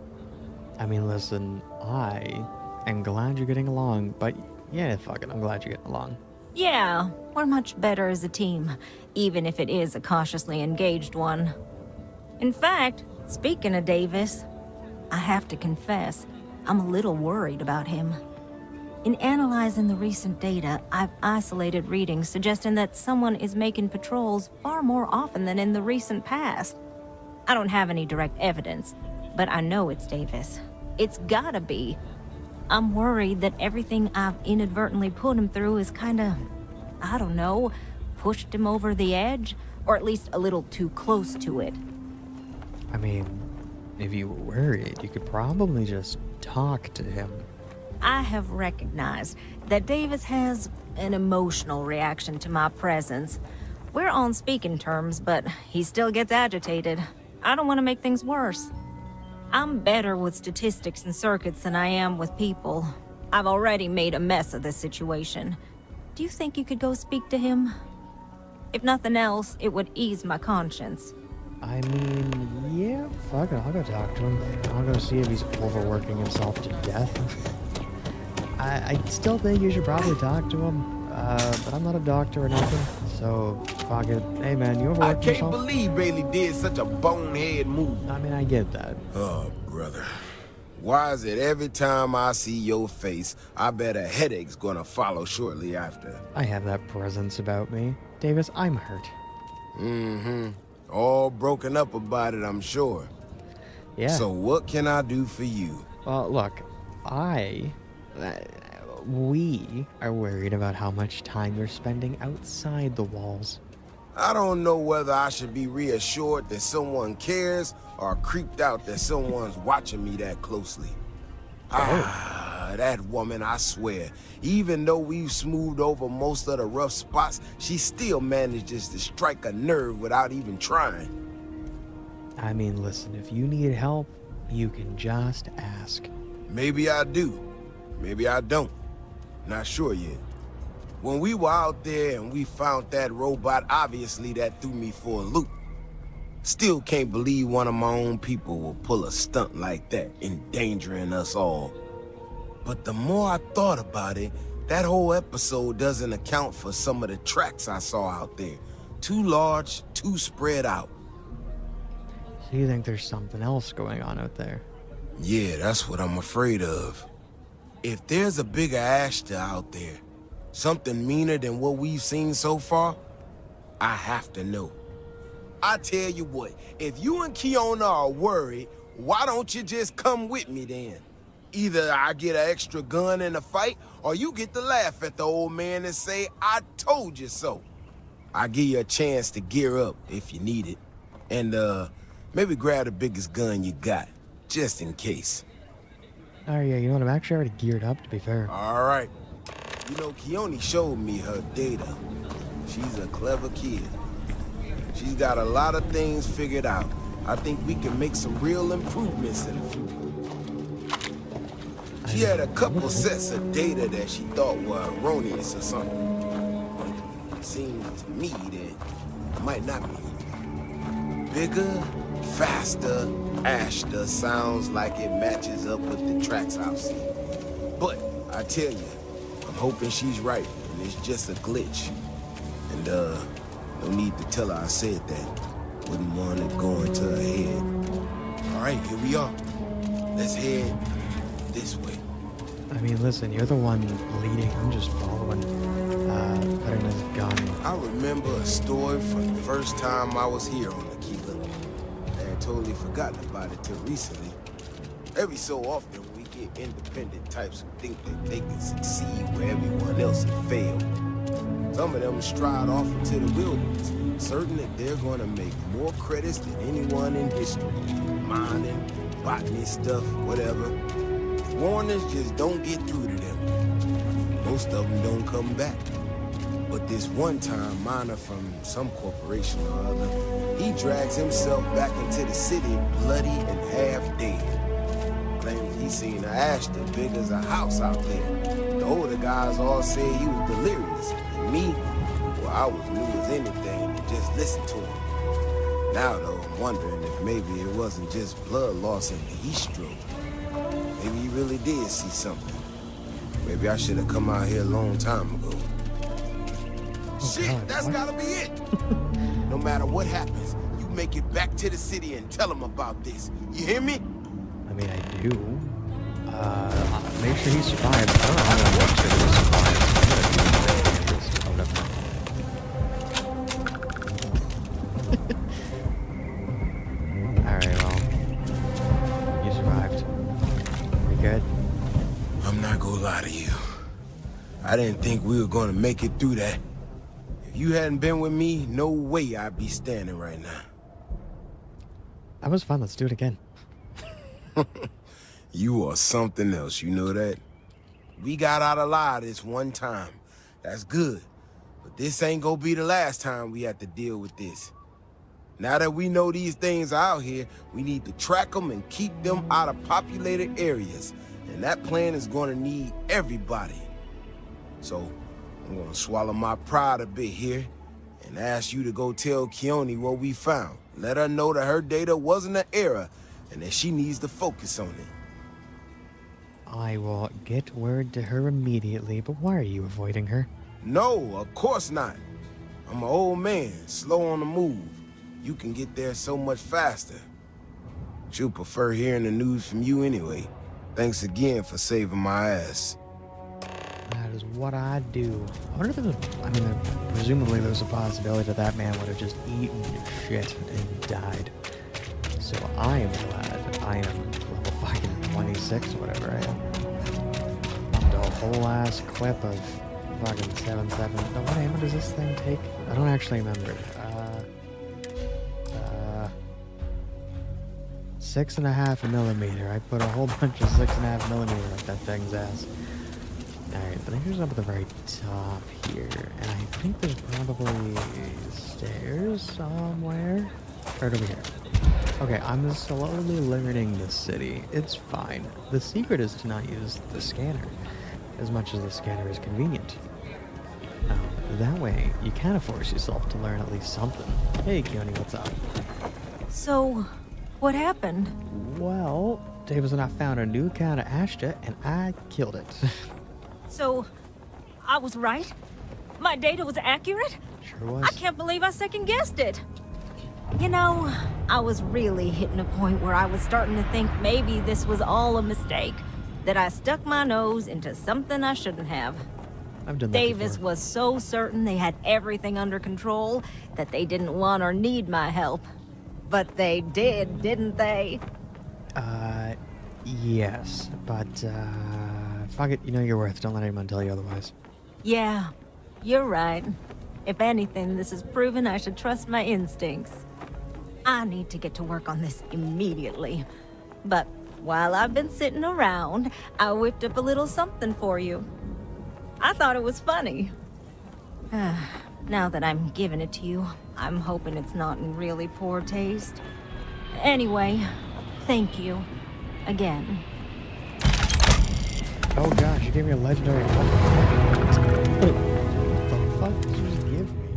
Speaker 1: I mean, listen, I am glad you're getting along, but yeah, fuck it, I'm glad you're getting along.
Speaker 6: Yeah, we're much better as a team, even if it is a cautiously engaged one. In fact, speaking of Davis, I have to confess, I'm a little worried about him. In analyzing the recent data, I've isolated readings suggesting that someone is making patrols far more often than in the recent past. I don't have any direct evidence, but I know it's Davis. It's gotta be. I'm worried that everything I've inadvertently put him through is kinda, I don't know, pushed him over the edge, or at least a little too close to it.
Speaker 1: I mean, if you were worried, you could probably just talk to him.
Speaker 6: I have recognized that Davis has an emotional reaction to my presence. We're on speaking terms, but he still gets agitated. I don't want to make things worse. I'm better with statistics and circuits than I am with people. I've already made a mess of this situation. Do you think you could go speak to him? If nothing else, it would ease my conscience.
Speaker 1: I mean, yeah, fuck it, I'll go talk to him. I'll go see if he's overworking himself to death. I still think you should probably talk to him, but I'm not a doctor or nothing, so fuck it. Hey man, you overworked yourself?
Speaker 8: I can't believe Bailey did such a bonehead move.
Speaker 1: I mean, I get that.
Speaker 8: Oh, brother. Why is it every time I see your face, I bet a headache's gonna follow shortly after?
Speaker 1: I have that presence about me. Davis, I'm hurt.
Speaker 8: Mm-hmm. All broken up about it, I'm sure.
Speaker 1: Yeah.
Speaker 8: So what can I do for you?
Speaker 1: Well, look, We are worried about how much time you're spending outside the walls.
Speaker 8: I don't know whether I should be reassured that someone cares or creeped out that someone's watching me that closely. That woman, I swear, even though we've smoothed over most of the rough spots, she still manages to strike a nerve without even trying.
Speaker 1: I mean, listen, if you need help, you can just ask.
Speaker 8: Maybe I do. Maybe I don't. Not sure yet. When we were out there and we found that robot, obviously that threw me for a loop. Still can't believe one of my own people will pull a stunt like that, endangering us all. But the more I thought about it, that whole episode doesn't account for some of the tracks I saw out there. Too large, too spread out.
Speaker 1: So you think there's something else going on out there?
Speaker 8: Yeah, that's what I'm afraid of. If there's a bigger Ashta out there, something meaner than what we've seen so far, I have to know. I tell you what, if you and Kiona are worried, why don't you just come with me then? Either I get an extra gun in the fight, or you get to laugh at the old man and say, I told you so. I'll give you a chance to gear up if you need it. And, maybe grab the biggest gun you got, just in case.
Speaker 1: Oh yeah, you know what, I'm actually already geared up, to be fair.
Speaker 8: All right. You know, Keone showed me her data. She's a clever kid. She's got a lot of things figured out. I think we can make some real improvements in the future. She had a couple sets of data that she thought were erroneous or something. It seemed to me that it might not be. Bigger, faster, Ashta sounds like it matches up with the tracks I've seen. But I tell you, I'm hoping she's right and it's just a glitch. And no need to tell her I said that. Wouldn't want it going to her head. All right, here we are. Let's head this way.
Speaker 1: I mean, listen, you're the one leading. I'm just following. Putting his gun.
Speaker 8: I remember a story from the first time I was here on Aquila. I had totally forgotten about it till recently. Every so often, we get independent types who think that they can succeed where everyone else has failed. Some of them stride off into the wilderness, certain that they're going to make more credits than anyone in history. Mining, botany stuff, whatever. Warners just don't get through to them. Most of them don't come back. But this one-time miner from some corporation or other, he drags himself back into the city bloody and half dead. Claims he seen an Ashta big as a house out there. The older guys all say he was delirious. And me, well, I was new as anything and just listened to him. Now, though, I'm wondering if maybe it wasn't just blood loss and heat stroke. Maybe he really did see something. Maybe I should have come out here a long time ago. Shit,
Speaker 1: God,
Speaker 8: that's
Speaker 1: what?
Speaker 8: gotta be it. No matter what happens, you make it back to the city and tell them about this. You hear me?
Speaker 1: I mean, I do. Make sure he survives. I don't know how to make sure he survives. Oh, never mind. Alright, well. You survived. You good?
Speaker 8: I'm not gonna lie to you. I didn't think we were gonna make it through that. If you hadn't been with me, no way I'd be standing right now.
Speaker 1: That was fun. Let's do it again.
Speaker 8: You are something else, you know that? We got out alive this one time. That's good. But this ain't gonna be the last time we have to deal with this. Now that we know these things are out here, we need to track them and keep them out of populated areas. And that plan is gonna need everybody. So, I'm gonna swallow my pride a bit here and ask you to go tell Keone what we found. Let her know that her data wasn't an error and that she needs to focus on it.
Speaker 1: I will get word to her immediately, but why are you avoiding her?
Speaker 8: No, of course not. I'm an old man, slow on the move. You can get there so much faster. She'll prefer hearing the news from you anyway. Thanks again for saving my ass.
Speaker 1: That is what I do. I wonder if there's I mean, presumably there's a possibility that man would have just eaten your shit and died. So I am glad I am level fucking 26 or whatever I am. I'm dull. whole ass clip of fucking 7.7. No, what ammo does this thing take? I don't actually remember. 6.5 millimeter. I put a whole bunch of 6.5 millimeter up that thing's ass. Alright, I think there's up at the very top here. And I think there's probably stairs somewhere. Right over here. Okay, I'm slowly learning this city. It's fine. The secret is to not use the scanner as much as the scanner is convenient. That way, you kind of force yourself to learn at least something. Hey, Keone, what's up?
Speaker 6: So, what happened?
Speaker 1: Well, Davis and I found a new kind of Ashta, and I killed it.
Speaker 6: So, I was right? My data was accurate?
Speaker 1: Sure was.
Speaker 6: I can't believe I second-guessed it. You know, I was really hitting a point where I was starting to think maybe this was all a mistake. That I stuck my nose into something I shouldn't have.
Speaker 1: I've done that
Speaker 6: Davis
Speaker 1: before.
Speaker 6: was so certain they had everything under control that they didn't want or need my help. But they did, didn't they?
Speaker 1: Yes. But, fuck it, you know your worth. Don't let anyone tell you otherwise.
Speaker 6: Yeah, you're right. If anything, this has proven I should trust my instincts. I need to get to work on this immediately. But while I've been sitting around, I whipped up a little something for you. I thought it was funny. Now that I'm giving it to you, I'm hoping it's not in really poor taste. Anyway, thank you. Again.
Speaker 1: Oh gosh, you gave me a legendary weapon. What the fuck did you just give me?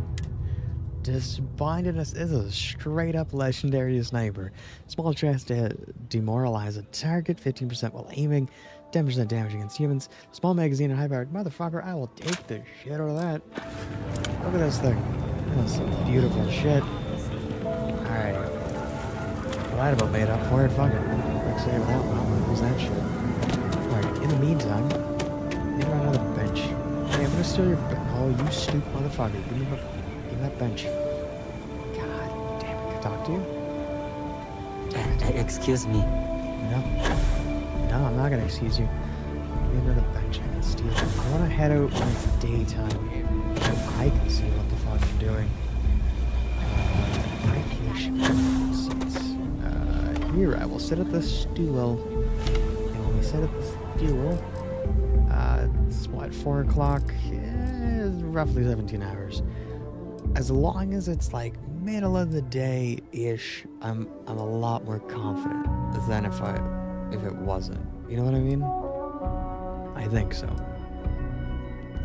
Speaker 1: Disbindedness is a straight up legendary sniper. Small chance to demoralize a target, 15% while aiming, 10% damage against humans. Small magazine and high powered. Motherfucker, I will take the shit out of that. Look at this thing. That's some beautiful shit. Alright. Well, I'd about made up for it. Fuck it. Quick save that one. What was that shit? Alright, in the meantime, need another bench. Hey, I'm gonna steal your oh, you stupid motherfucker. Give me that bench. God damn it. Can I talk to you?
Speaker 11: Excuse me.
Speaker 1: No, I'm not gonna excuse you. Give me another bench I can steal. I wanna head out when it's daytime. So I can see what the fuck you're doing. Right here. Here I will sit at the stool. And when we sit at the stool, it's what, 4 o'clock? Yeah, it's roughly 17 hours. As long as it's like middle of the day-ish, I'm a lot more confident than if it wasn't. You know what I mean? I think so.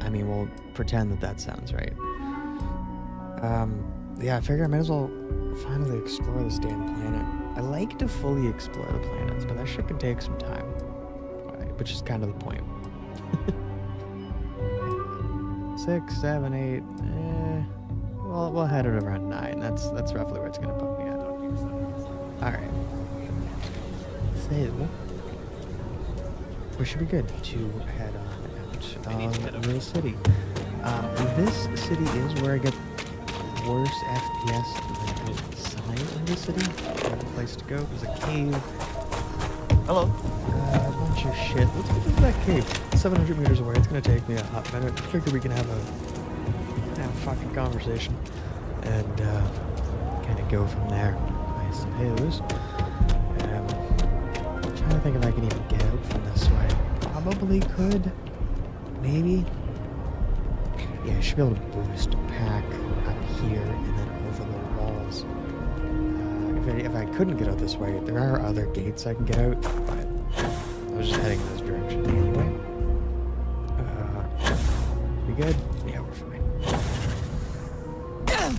Speaker 1: I mean, we'll pretend that sounds right. Yeah, I figure I might as well finally explore this damn planet. I like to fully explore the planets, but that shit can take some time. Right, which is kind of the point. 6, 7, 8, well, we'll head it around 9. That's roughly where it's gonna put me at. Alright. So, we should be good to head on out of the city. This city is where I get worse FPS than outside of the city. Another place to go. There's a cave. Hello. A bunch of shit. Let's get into that cave. 700 meters away. It's gonna take me a hot minute. I figure we can have a fucking conversation and kind of go from there, I suppose. I'm trying to think if I can even get out from this way. Probably could. Maybe. Yeah, I should be able to boost pack up here and then over the walls. If I couldn't get out this way, there are other gates I can get out, but I was just heading in this direction anyway. We good? Yeah, we're fine. Damn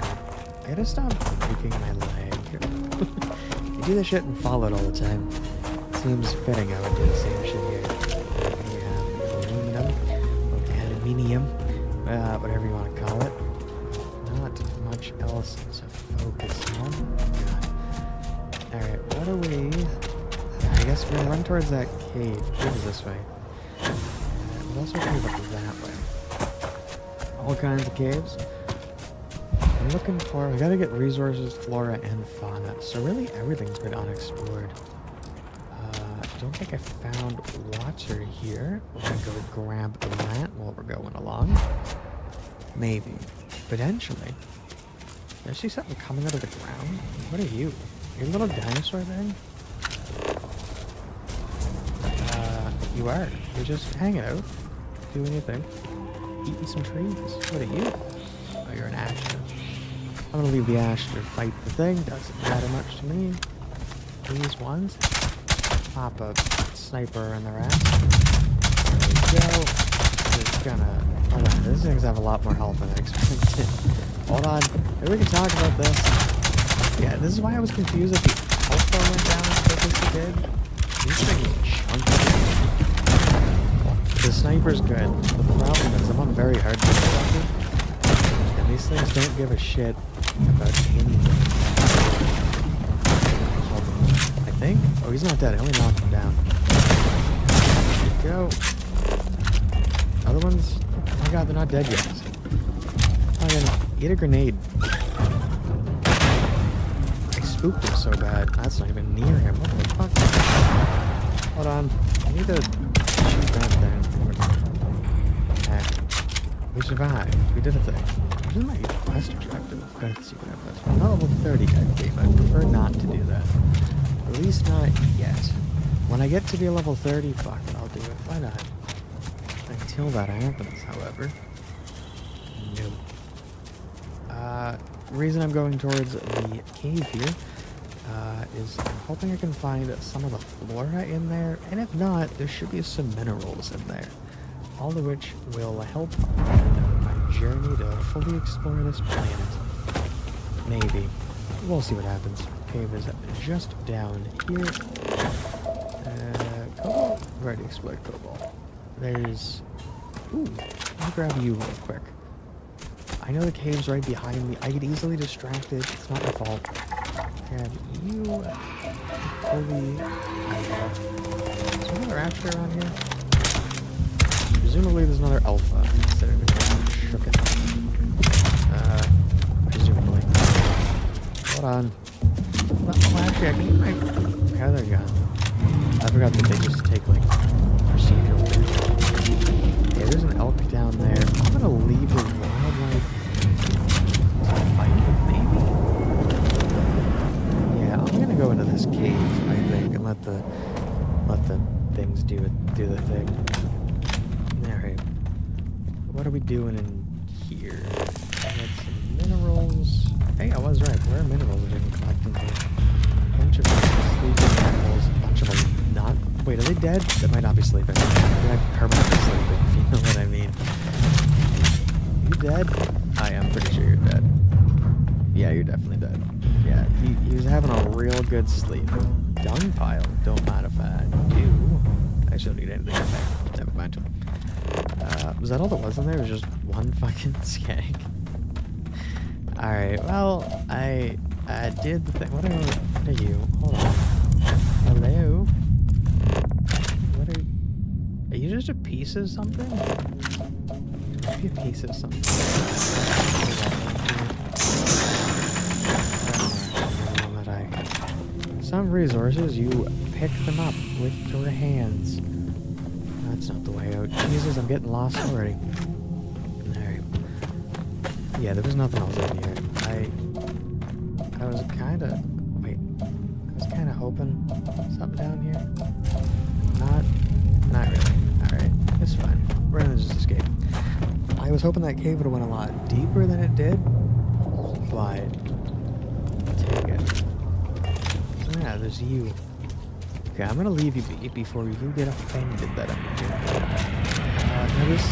Speaker 1: it. I gotta stop breaking my leg. You do this shit and follow it all the time. Seems fitting I would do the same shit here. We have aluminum, or aluminium, whatever you want to call it. Not much else to focus on. Alright, what are we... I guess we're gonna run towards that cave. Cave is this way. We'll also cave up that way. All kinds of caves. I'm looking for... I gotta get resources, flora, and fauna. So really everything's been unexplored. I don't think I found water here. We're gonna go grab that while we're going along. Maybe. Potentially. Did I see something coming out of the ground? What are you? You're a little dinosaur thing? You are. You're just hanging out. Doing your thing. Eating some trees. What are you? Oh, you're an Ashton. I'm gonna leave the Ashton fight the thing. Doesn't matter much to me. These ones. Pop a sniper in their ass. There we go. Just gonna... Oh wow, these things have a lot more health than I expected. Hold on. Maybe we can talk about this. Yeah, this is why I was confused that the alpha went down as quick as it did. These things chunky. The sniper's good, but the problem is I'm on very hard difficulty, and these things don't give a shit about anything. I think? Oh, he's not dead. I only knocked him down. There we go. Other ones? Oh my god, they're not dead yet. I'm gonna eat a grenade. I spooked him so bad. That's not even near him. What the fuck? Hold on. I need to shoot that thing. Okay. We survived. We did a thing. This is my quest objective. Let's see what happens. I'm not level 30 yet, game. I prefer not to do that. At least not yet. When I get to be a level 30, fuck it, I'll do it. Why not? Until that happens, however. No. Reason I'm going towards the cave here is I'm hoping I can find some of the flora in there, and if not, there should be some minerals in there. All of which will help on my journey to fully explore this planet. Maybe. We'll see what happens. Cave is just down here. Cobalt? We've already explored Cobalt. There's... Ooh, let me grab you real quick. I know the cave's right behind me. I get easily distracted. It's not my fault. Grab you. Fully... Is there another raptor around here? Presumably there's another alpha. Considering the ground shook it. Presumably. Hold on. Well, actually, I can use my feather gun. I forgot that they just take, like, procedural things. Yeah, there's an elk down there. I'm gonna leave the wildlife to fight, maybe? Yeah, I'm gonna go into this cave, I think, and let the things do the thing. Alright. What are we doing in here? I had some minerals. Hey, I was right. There are minerals that I can collect in here. A bunch of sleeping animals. A bunch of them not... Wait, are they dead? They might not be sleeping. They're like permanently sleeping, if you know what I mean. You dead? I am pretty sure you're dead. Yeah, you're definitely dead. Yeah, he was having a real good sleep. Dung pile. Don't mind if I do. I don't need anything in there. Never mind. Was that all that was in there? It was just one fucking skank. Alright, well, I did the thing. What are you? Hold on. Hello? What are you just a piece of something? Maybe a piece of something. Some resources, you pick them up with your hands. That's not the way out. Jesus, I'm getting lost already. Alright. Yeah, there was nothing else in here. I was kinda... Wait. I was kinda hoping something down here. Not really. Alright. It's fine. We're gonna just escape. I was hoping that cave would have went a lot deeper than it did. But... Take it. Yeah, there's you. Okay, I'm gonna leave you be before you get offended that I'm here. Now this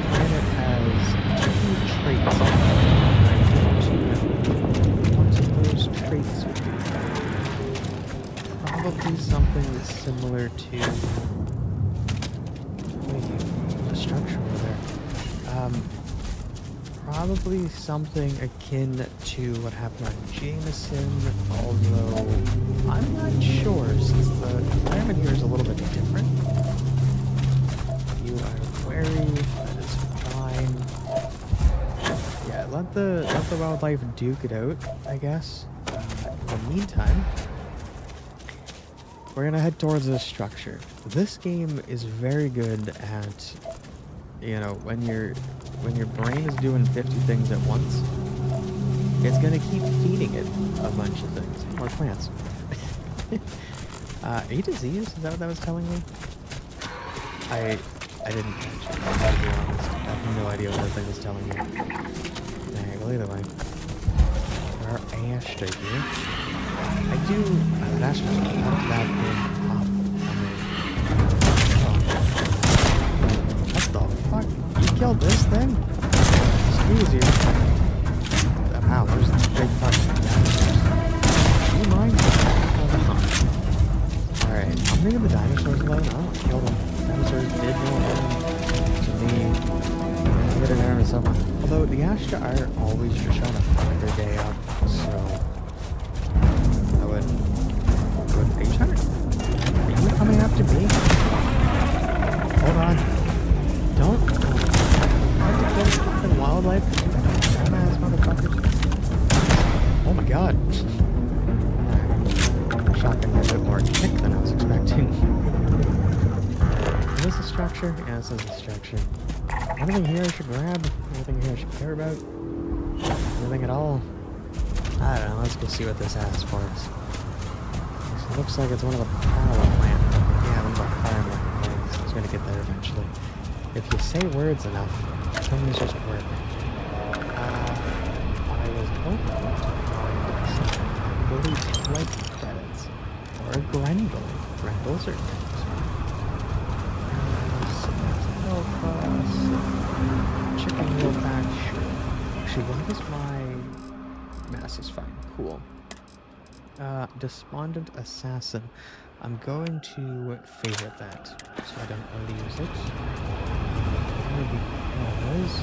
Speaker 1: planet has two traits. What those traits would be? Probably something similar to... Wait, the structure over there. Probably something akin to what happened on Jameson, although I'm not sure since the environment here is a little bit different. You are wary, that is fine. Yeah, let the wildlife duke it out, I guess. In the meantime, we're gonna head towards this structure. This game is very good at, you know, when your brain is doing 50 things at once, it's gonna keep feeding it a bunch of things. More plants. A disease? Is that what that was telling me? I didn't catch it, to be honest. I have no idea what that thing was telling me. Alright, well, either way. There are Ashta here. I do... That's just not that big pop. What the fuck? You killed this thing? Excuse you. Wow, there's big fucking dinosaurs. Do you mind? Alright, I'm thinking the dinosaurs alone. I don't kill them. Dinosaurs did no harm to me. I'm gonna harm someone. Although the Ashta are always just trying to find their day up, so I wouldn't. Are you trying to? Are you coming after me? Hold on. Don't. Try to kill fucking wildlife. Dumbass motherfuckers. Oh my god. Shotgun had a bit more kick than I was expecting. Is this a structure? Yeah, this is a structure. Anything here I should grab? Anything here I should care about? Anything at all? I don't know, let's go see what this has for us. It looks like it's one of the power plant. Yeah, one of the farm looking things. It's gonna get there eventually. If you say words enough, things just work. I was hoping to find some Billy Flight credits. Or Grendel. Grendels are things. Chicken wheel pack, sure. Actually, what is my... Mass is fine. Cool. Despondent Assassin. I'm going to favorite that, so I don't lose it. Because...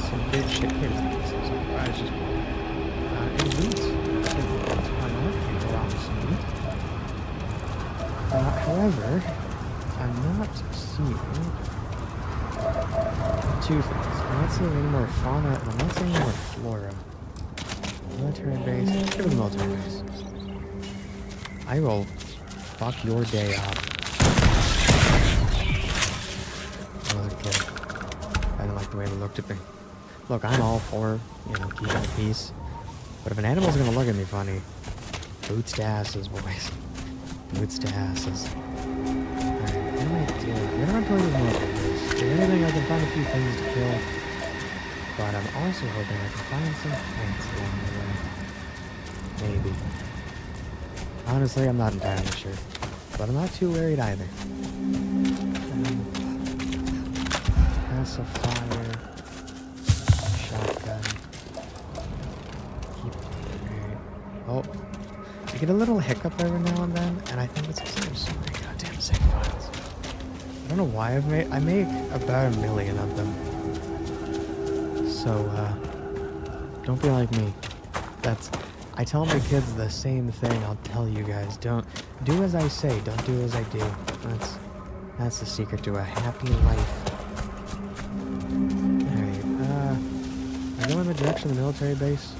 Speaker 1: some good shit here. So I was just... elite. Why not? You go out with some meat. However, I'm not seeing... two things. I'm not seeing any more fauna, and I'm not seeing any more flora. Military base. Let's give it a military base. I will fuck your day up. Okay. I didn't like the way they looked at me. Look, I'm all for, you know, keeping the peace. But if an animal's gonna look at me funny, boots to asses, boys. Boots to asses. Alright, what am I doing? What am I doing with military base? If anything, I can find a few things to kill. But I'm also hoping I can find some plants along the way. Maybe. Honestly, I'm not entirely sure. But I'm not too worried either. Pacifier. Shotgun. Keep... Okay. Oh. I get a little hiccup every now and then, and I think it's because there's so many goddamn save files. I don't know why I make about 1 million of them. So, don't be like me. I tell my kids the same thing I'll tell you guys. Don't do as I say, don't do as I do. That's the secret to a happy life. Alright, I go in the direction of the military base.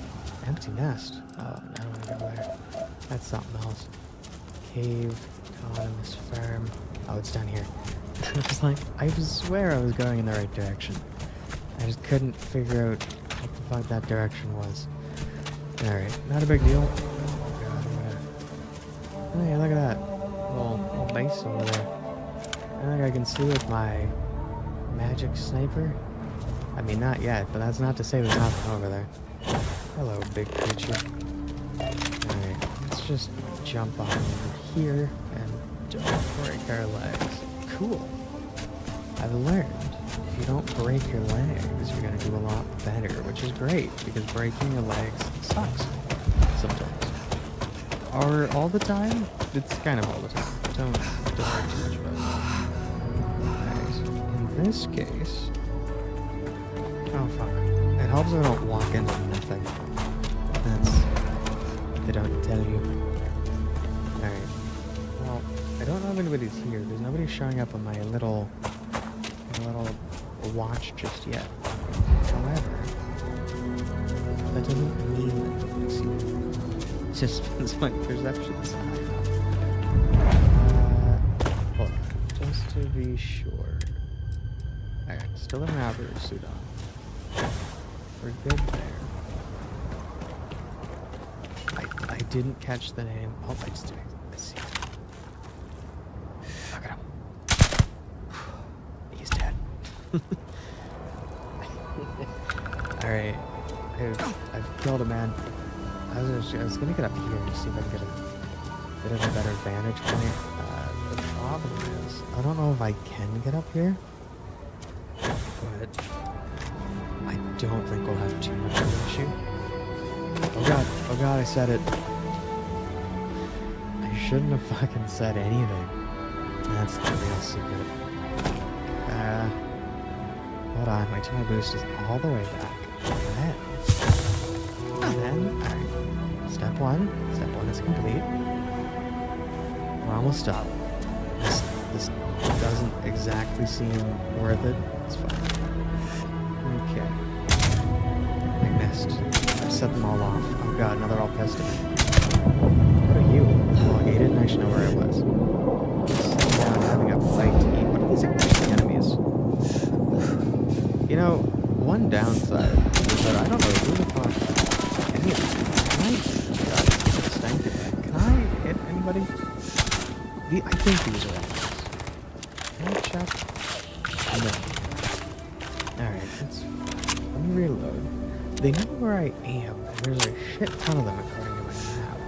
Speaker 1: Empty nest. Oh, I don't want to go there. That's something else. Cave, autonomous farm. Oh, it's down here. It's like, I swear I was going in the right direction. I just couldn't figure out what the fuck that direction was. Alright, not a big deal. Oh yeah, look at that. Little base over there. I think I can see with my magic sniper. I mean, not yet, but that's not to say there's nothing over there. Hello, big creature. Alright, let's just jump on over here and don't break our legs. Cool. I've learned if you don't break your legs, you're gonna do a lot better, which is great, because breaking your legs sucks. Sometimes. Or all the time? It's kind of all the time. Don't worry too much about it. In this case... Oh, fuck. It helps if I don't walk into nothing. They don't tell you. Alright. Well, I don't know if anybody's here. There's nobody showing up on my little watch just yet. However, that doesn't mean... Let's see. It just means my perception's high enough. to be sure. Alright, still have an operator suit on. We're good there. I didn't catch the name. Oh, I just did. I see. Look at him. He's dead. Alright. I've killed a man. I was gonna get up here to see if I can get a bit of a better vantage point. The problem is, I don't know if I can get up here, but I don't think we'll have too much of an issue. Oh god, I said it. I shouldn't have fucking said anything. That's the real secret. Hold on, my time boost is all the way back. And then, alright. Step one is complete. We're almost up. This doesn't exactly seem worth it. It's fine. Okay. I missed. I set them all off. Oh god, now they're all pissed at me. What are you? Well, you didn't actually know where I was. Sitting down having a bite to eat. What are these actually enemies? You know, one downside is that I don't know who the fuck any of these. Can I hit anybody? I think these are enemies. Can I check? No. Alright, that's fine. Let me reload. They know where I am, and there's a shit ton of them according to my map.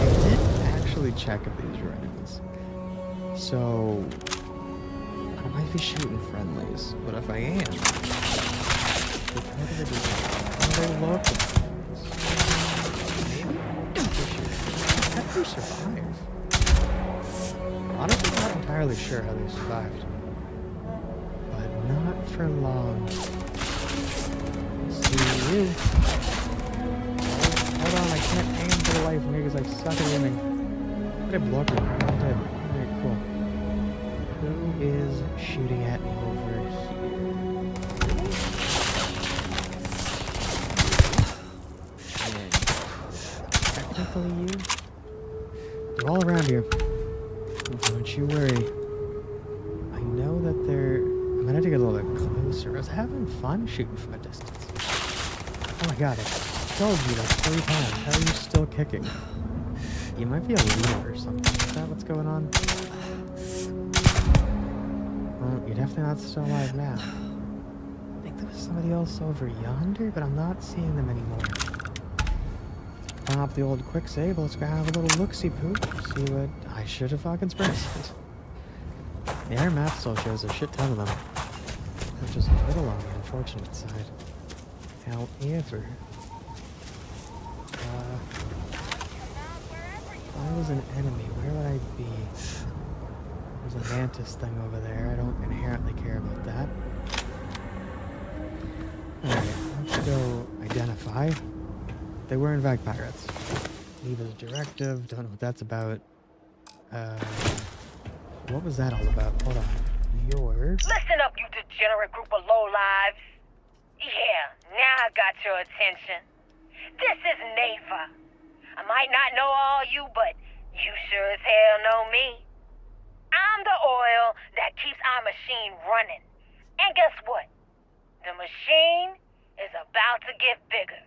Speaker 1: I did actually check if these are enemies. So I might be shooting friendlies, but if I am, how do they look? Maybe they survive. Honestly, not entirely sure how they survived, but not for long. See you. Hold on, I can't aim for the life of me because I suck at aiming. What did I block it? I did. Alright, cool. Who is shooting at me over here? Technically you? They're all around here. Don't you worry. I know that they're... I'm gonna have to get a little bit closer. I was having fun shooting from a distance. Oh my god, I killed you like 3 times. How are you still kicking? You might be a leader or something. Is that what's going on? Well, you're definitely not still alive now. I think there was somebody else over yonder, but I'm not seeing them anymore. Pop the old quick save. Let's go have a little look-see-poop. See what I should have fucking sprayed. The our map still shows a shit ton of them, which is a little on the unfortunate side. However, if I was an enemy, where would I be? There's a mantis thing over there. I don't inherently care about that. Alright, let's go identify. They were in fact pirates. Leave as a directive. Don't know what that's about. What was that all about? Hold on. Yours.
Speaker 11: Listen up, you degenerate group of lowlives. Yeah, now I got your attention. This is Nafa. I might not know all you, but you sure as hell know me. I'm the oil that keeps our machine running. And guess what? The machine is about to get bigger.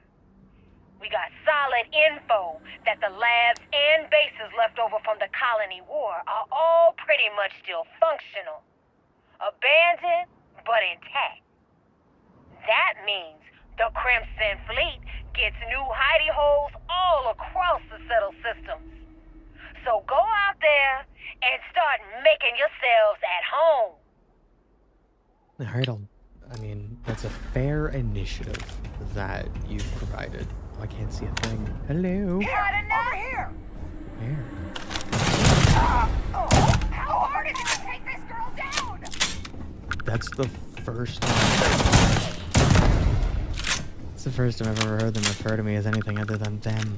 Speaker 11: We got solid info that the labs and bases left over from the colony war are all pretty much still functional. Abandoned, but intact. That means the Crimson Fleet gets new hidey holes all across the settled systems. So go out there and start making yourselves at home.
Speaker 1: Alright, I mean, that's a fair initiative that you've provided. Oh, I can't see a thing. Hello?
Speaker 11: Over here!
Speaker 1: Where?
Speaker 11: How hard is it to take this girl down?
Speaker 1: That's the first time. It's the first time I've ever heard them refer to me as anything other than them.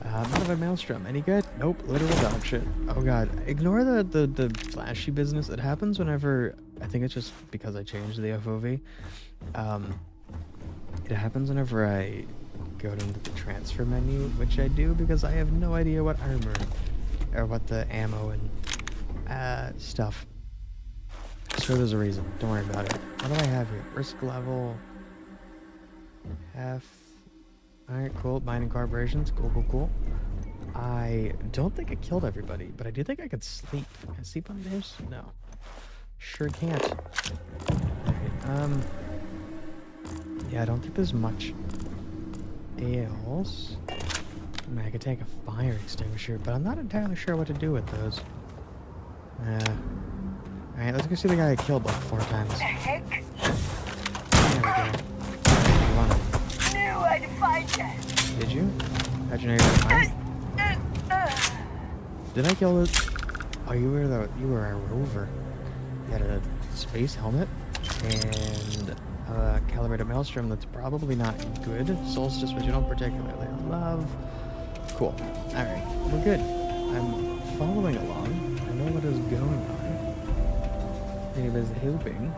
Speaker 1: What of a maelstrom? Any good? Nope. Literal dog shit. Oh god. Ignore the flashy business that happens whenever... I think it's just because I changed the FOV. It happens whenever I go into the transfer menu, which I do because I have no idea what armor or what the ammo and stuff. Sure, there's a reason. Don't worry about it. What do I have here? Risk level F. Alright, cool. Mining corporations. Cool, cool, cool. I don't think I killed everybody, but I do think I could sleep. Can I sleep on this? No. Sure can't. Alright, yeah, I don't think there's much else. I mean, I could take a fire extinguisher, but I'm not entirely sure what to do with those. Alright, let's go see the guy I killed like 4 times.
Speaker 11: The heck?
Speaker 1: There we go. Running.
Speaker 11: Knew I'd find you.
Speaker 1: Did you? How'd you know you were fine? Did I kill it? Oh, you were a rover. You had a space helmet and a calibrated maelstrom that's probably not good. Solstice, which you don't particularly love. Cool. Alright, we're good. I'm following along. I know what is going on. I was hoping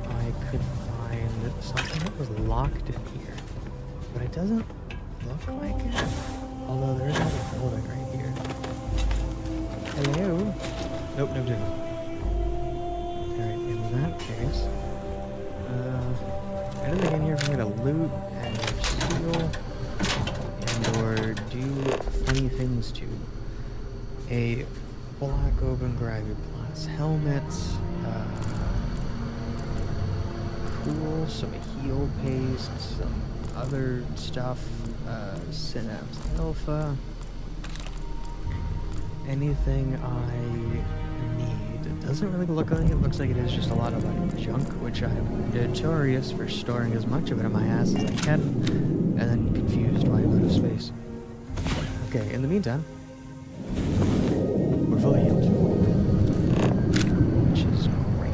Speaker 1: I could find something that was locked in here. But it doesn't look like it. Although there is another building right here. Hello? Nope, no different. Alright, in that case, anything in here for me to loot and or steal and or do funny things to? A black open gravity glass helmet, cool, some heal paste, some other stuff, synapse alpha. Anything I need. It doesn't really look like it. Looks like it is just a lot of like junk, which I'm notorious for storing as much of it in my ass as I can, and then confused why I'm out of space. Okay, in the meantime, we're fully healed, which is great.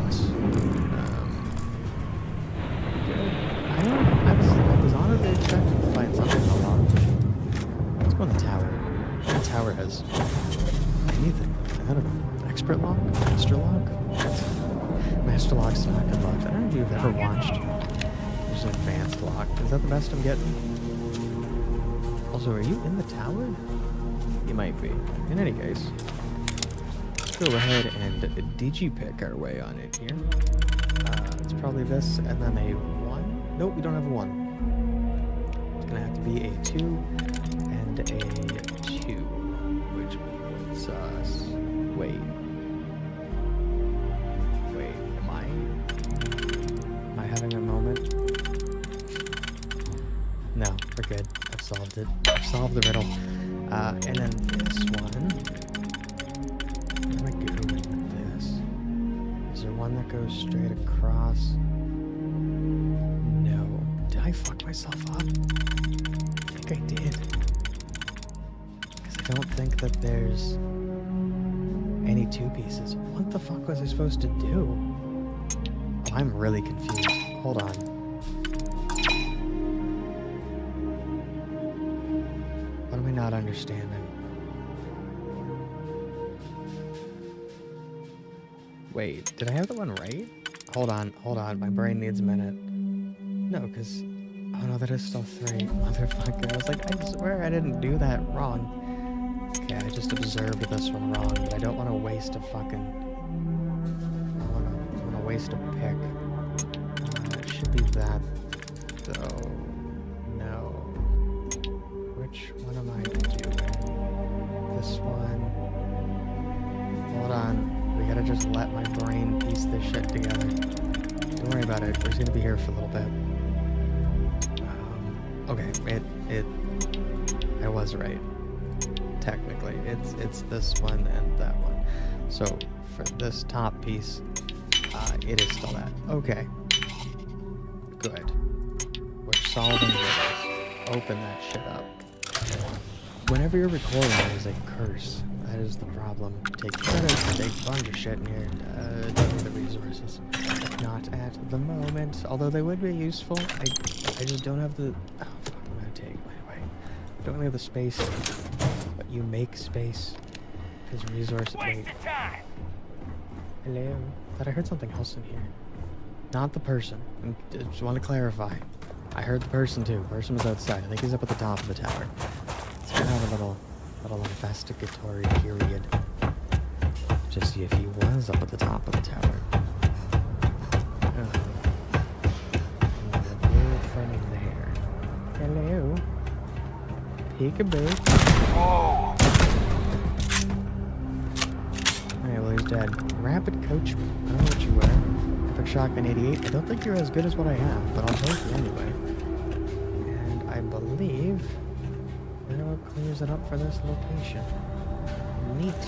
Speaker 1: I was honestly expecting to find something along. Let's go in the tower. The tower has anything. I don't know. Expert lock? Master lock? Master lock's not good luck. I don't know if you've ever watched. There's an advanced lock. Is that the best I'm getting? Also, are you in the tower? You might be. In any case, let's go ahead and digipick our way on it here. It's probably this, and then a 1. Nope, we don't have a 1. It's gonna have to be a 2 and a 2, which puts us. Wait, am I having a moment? No, we're good. I've solved it. I've solved the riddle. And then this one. Where do I go with this? Is there one that goes straight across? No. Did I fuck myself up? I think I did. Because I don't think that there's any 2 pieces. What the fuck was I supposed to do? Oh, I'm really confused. Hold on. What am I not understanding? Wait, did I have the one right? Hold on. My brain needs a minute. No, because... Oh no, that is still 3. Motherfucker. I was like, I swear I didn't do that wrong. Okay, I just observed this one wrong, but I don't want to waste a fucking... I want to waste a pick. It should be that, though. No. Which one am I doing? This one. Hold on. We gotta just let my brain piece this shit together. Don't worry about it. We're just gonna be here for a little bit. Okay, I was right. Technically, it's this one and that one. So for this top piece, it is still that. Okay, good. We're solving riddles. Open that shit up. Whenever you're recording, there's a curse. That is the problem. Take credits, take a bunch of shit in here. Don't need the resources. Not at the moment. Although they would be useful. I just don't have the. Oh fuck! I'm gonna take. Wait. I don't really have the space. But you make space. Because resources. Wait. Hello. Thought I heard something else in here. Not the person. I just want to clarify. I heard the person too. Person was outside. I think he's up at the top of the tower. Let's go have a little investigatory period. Just see if he was up at the top of the tower. And we'll from there. Hello. Peekaboo.
Speaker 2: Whoa!
Speaker 1: Alright, well he's dead. Rapid coachman. I don't know what you were. Epic shotgun 88. I don't think you're as good as what I have, but I'll take you anyway. And I believe that what clears it up for this location. Neat.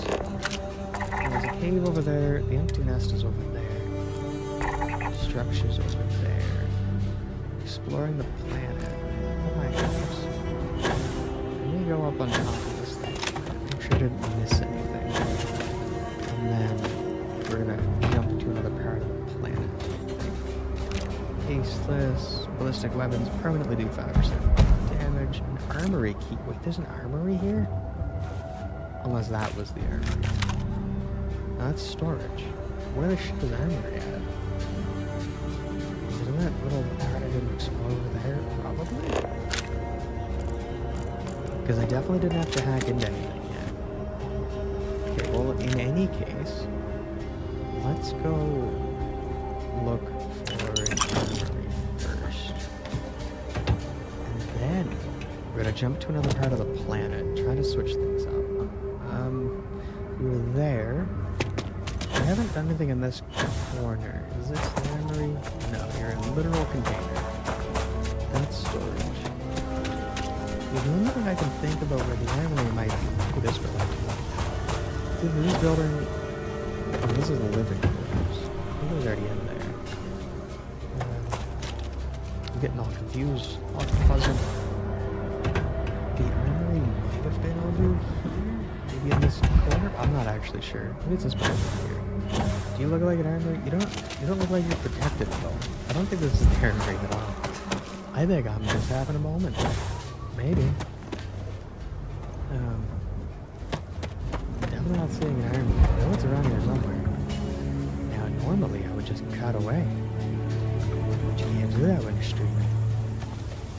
Speaker 1: There's a cave over there. The empty nest is over there. Structures over there. Exploring the planet. Oh my goodness. Let me go up on top of this thing. Make sure I didn't miss anything. And then we're gonna jump into another part of the planet. Tasteless. Ballistic weapons permanently do 5% damage. An armory key. Wait, there's an armory here? Unless that was the armory. No, that's storage. Where the shit is armory at? Is it in that little part I didn't explore over there? Probably. Because I definitely didn't have to hack into anything yet. Okay, well, in any case, let's go look for an armory first. And then we're gonna jump to another part of the planet, try to switch things up. We were there. I haven't done anything in this corner. Is this the armory? No, you're in a literal container. That's storage. The only thing I can think about where the armory might be. Look at this building. Dude, this building. Oh, this is the living quarters. I think it was already in there. I'm getting all confused, all fuzzy. The armory might have been over here. Maybe in this corner? I'm not actually sure. Maybe it's this building here. Do you look like an armory? You don't look like you're protected at all. I don't think this is the armory at all. I think I'm just having a moment. Maybe. Definitely not seeing an armory. I know it's around here somewhere. Now normally I would just cut away. But you can't do that when you're streaming.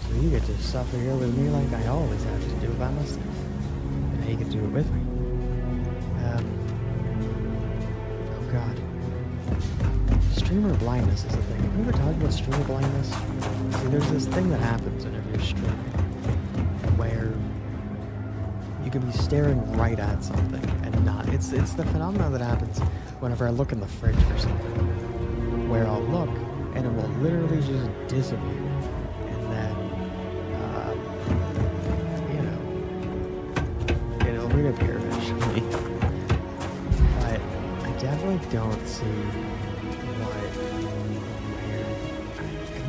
Speaker 1: So you get to suffer here with me like I always have to do by myself. And now you get to do it with me. Oh god. Streamer blindness is a thing. Have you ever talked about streamer blindness? See, there's this thing that happens whenever you're streaming where you can be staring right at something and not. It's the phenomenon that happens whenever I look in the fridge for something. Where I'll look and it will literally just disappear. And then, it'll reappear eventually. But I definitely don't see where.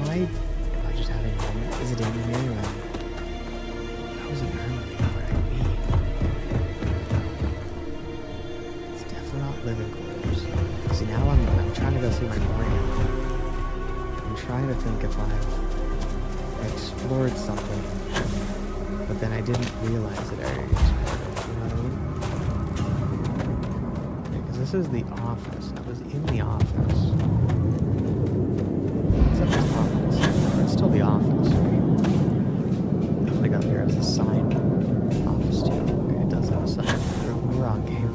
Speaker 1: Am I just having a moment? Is it in here? That was an armory where I'd be. It's definitely not living quarters. See, now I'm trying to go through my brain. I'm trying to think if I've explored something, but then I didn't realize that I already explored it. You know what I mean? Because this is the office. I was in the office. Except it's office. No, it's still the office. I think up here has a sign. Office 2. Okay, it does have a sign. We're on game.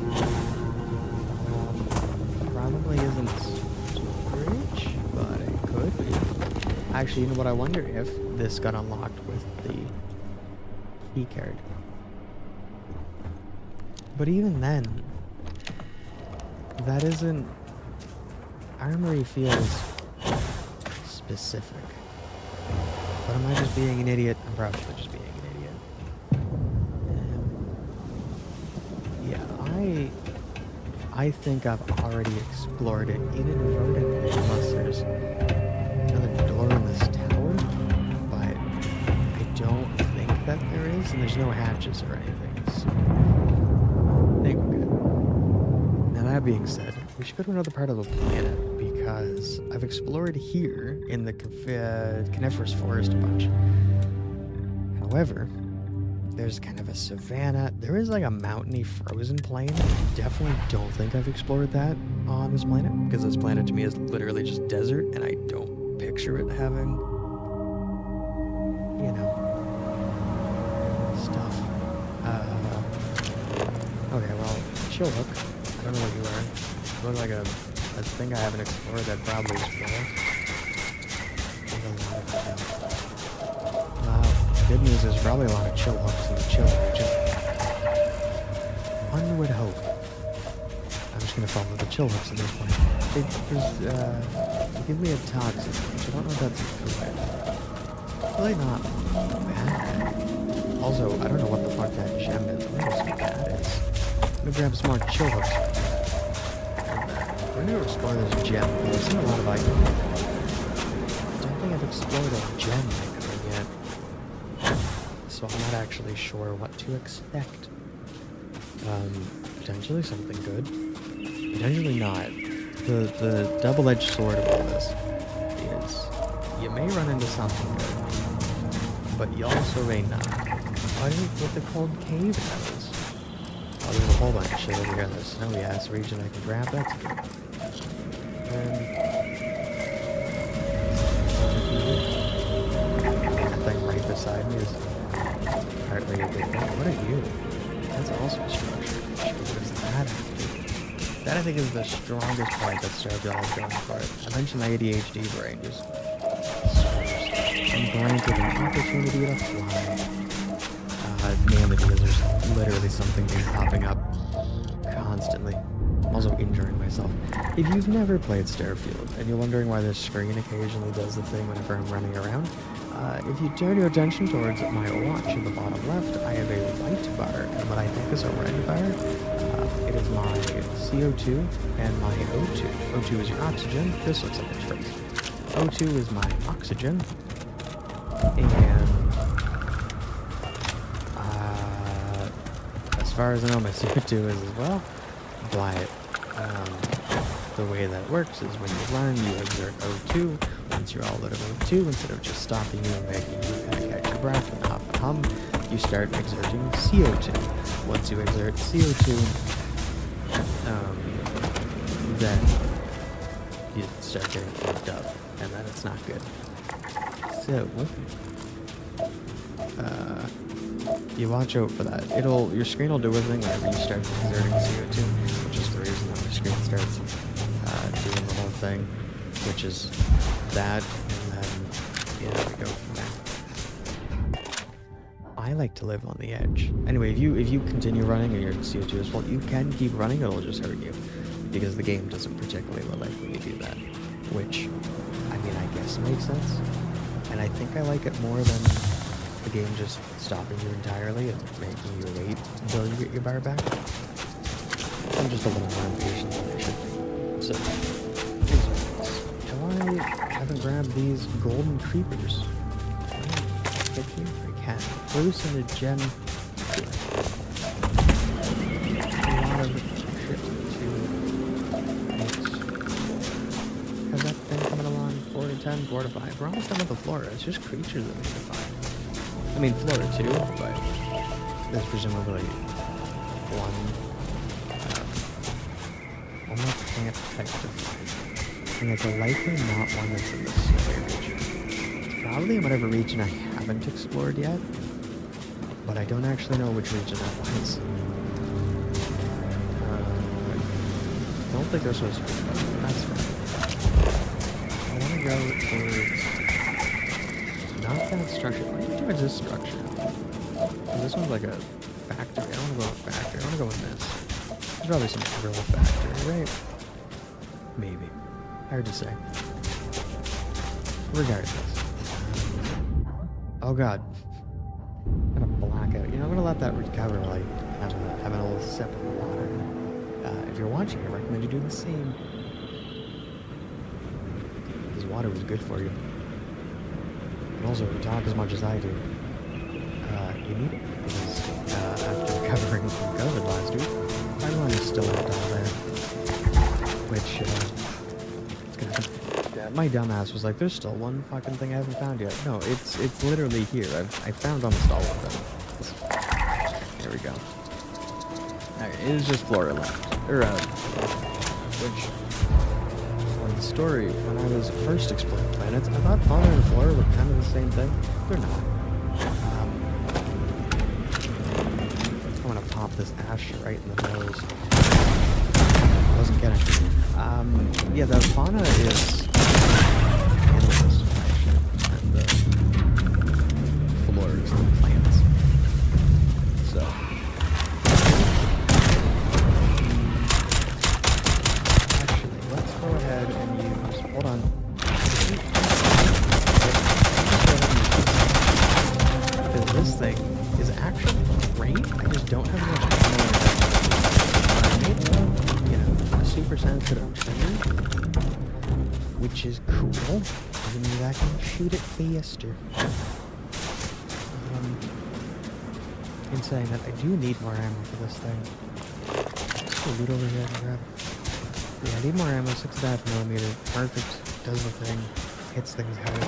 Speaker 1: Probably isn't storage, but it could be. Actually, you know what? I wonder if this got unlocked with the key card. But even then, that isn't. Armory feels specific. But am I just being an idiot? I'm probably just being an idiot. Yeah, I think I've already explored it inadvertently, unless there's another door in this tower, but I don't think that there is, and there's no hatches or anything, so I think we're good. Now that being said, we should go to another part of the planet, because I've explored here in the coniferous forest a bunch. However, there's kind of a savanna. There is like a mountainy frozen plain. Definitely don't think I've explored that on this planet, because this planet to me is literally just desert, and I don't picture it having chill hook. I don't know what you are. You look like a thing I haven't explored that probably is flawless. There's a lot of them. Wow. Good news is probably a lot of chill hooks in the chill region. One would hope. I'm just gonna follow the chill hooks at this point. They give me a toxic, which I don't know if that's good. Really not bad. Also, I don't know what the fuck that gem is. I'm gonna see what that is. I'm gonna grab some more chill hooks. We're gonna explore this gem. I've seen a lot of items. I don't think I've explored a gem icon yet. So I'm not actually sure what to expect. Potentially something good. Potentially not. The double-edged sword of all this is you may run into something good, but you also may not. What the cold cave is? Oh, there's a whole bunch of shit over here in this snowy ass region I can grab. That's good. That thing right beside me is partly a big thing. What are you? That's also a structure. What does that have to do? That I think is the strongest part that Starfield has going for it. I mentioned my ADHD brain just I'm granted an opportunity to fly. Mainly because there's literally something new popping up constantly. I'm also injuring myself. If you've never played Starfield and you're wondering why this screen occasionally does the thing whenever I'm running around, if you turn your attention towards my watch in the bottom left, I have a white bar and what I think is a red bar. It is my CO2 and my O2. O2 is your oxygen. This looks like a trick. O2 is my oxygen. And as far as I know, my CO2 is as well. But the way that works is when you run, you exert O2. Once you're all out of O2, instead of just stopping you and making you kind of catch your breath and huff and hum, you start exerting CO2. Once you exert CO2, then you start getting fucked up, and then it's not good. So, you watch out for that. Your screen will do a thing whenever you start exerting CO2, which is the reason that the screen starts doing the whole thing, which is that, and then, yeah, we go from there. I like to live on the edge. Anyway, if you continue running and your CO2 is full, you can keep running, it'll just hurt you, because the game doesn't particularly like when you do that, which, I mean, I guess makes sense, and I think I like it more than the game just stopping you entirely and making you wait until you get your bar back. I'm just a little more impatient than I should be. So, I haven't grabbed these golden creepers. Can I get here? I can. Bruce and a gem. A lot of shit to mix. How's that thing coming along? 4 to 10, 4 to 5. We're almost done with the flora. It's just creatures that we need to find. I mean, flora too, but there's presumably one more plant type to find. And it's likely not one that's in the snowy region. It's probably in whatever region I haven't explored yet, but I don't actually know which region that was. I don't think this was supposed to be, that's right. I want to go towards not that structure. I want to go towards this structure. This one's like a factory. I don't want to go in a factory. I want to go in this. There's probably some real factory, right? Maybe. Hard to say. Regardless. Oh god. I'm gonna black out. You know, I'm gonna let that recover, like, have a little sip of water. If you're watching, I recommend you do the same. Because water is good for you. And also, if you talk as much as I do, you need it. Because after recovering from COVID last week, my lung is still out down there. Which, my dumbass was like, there's still one fucking thing I haven't found yet. No, it's literally here. I found almost all of them. There we go. Alright, it is just flora left. Which, in the story, when I was first exploring planets, I thought fauna and flora were kind of the same thing. They're not. I'm gonna pop this ash right in the nose. Yeah, the fauna is animals, actually, and the flora is the plants. So, actually, let's go ahead and use. Hold on. Because this thing is actually great. I just don't have much ammo. I made you know, a super sensitive trigger, which is cool. Doesn't mean I can shoot it faster. In saying that, I do need more ammo for this thing. Just go loot over here and grab. Yeah, I need more ammo. 6.5mm. Perfect. Does the thing. Hits things hard.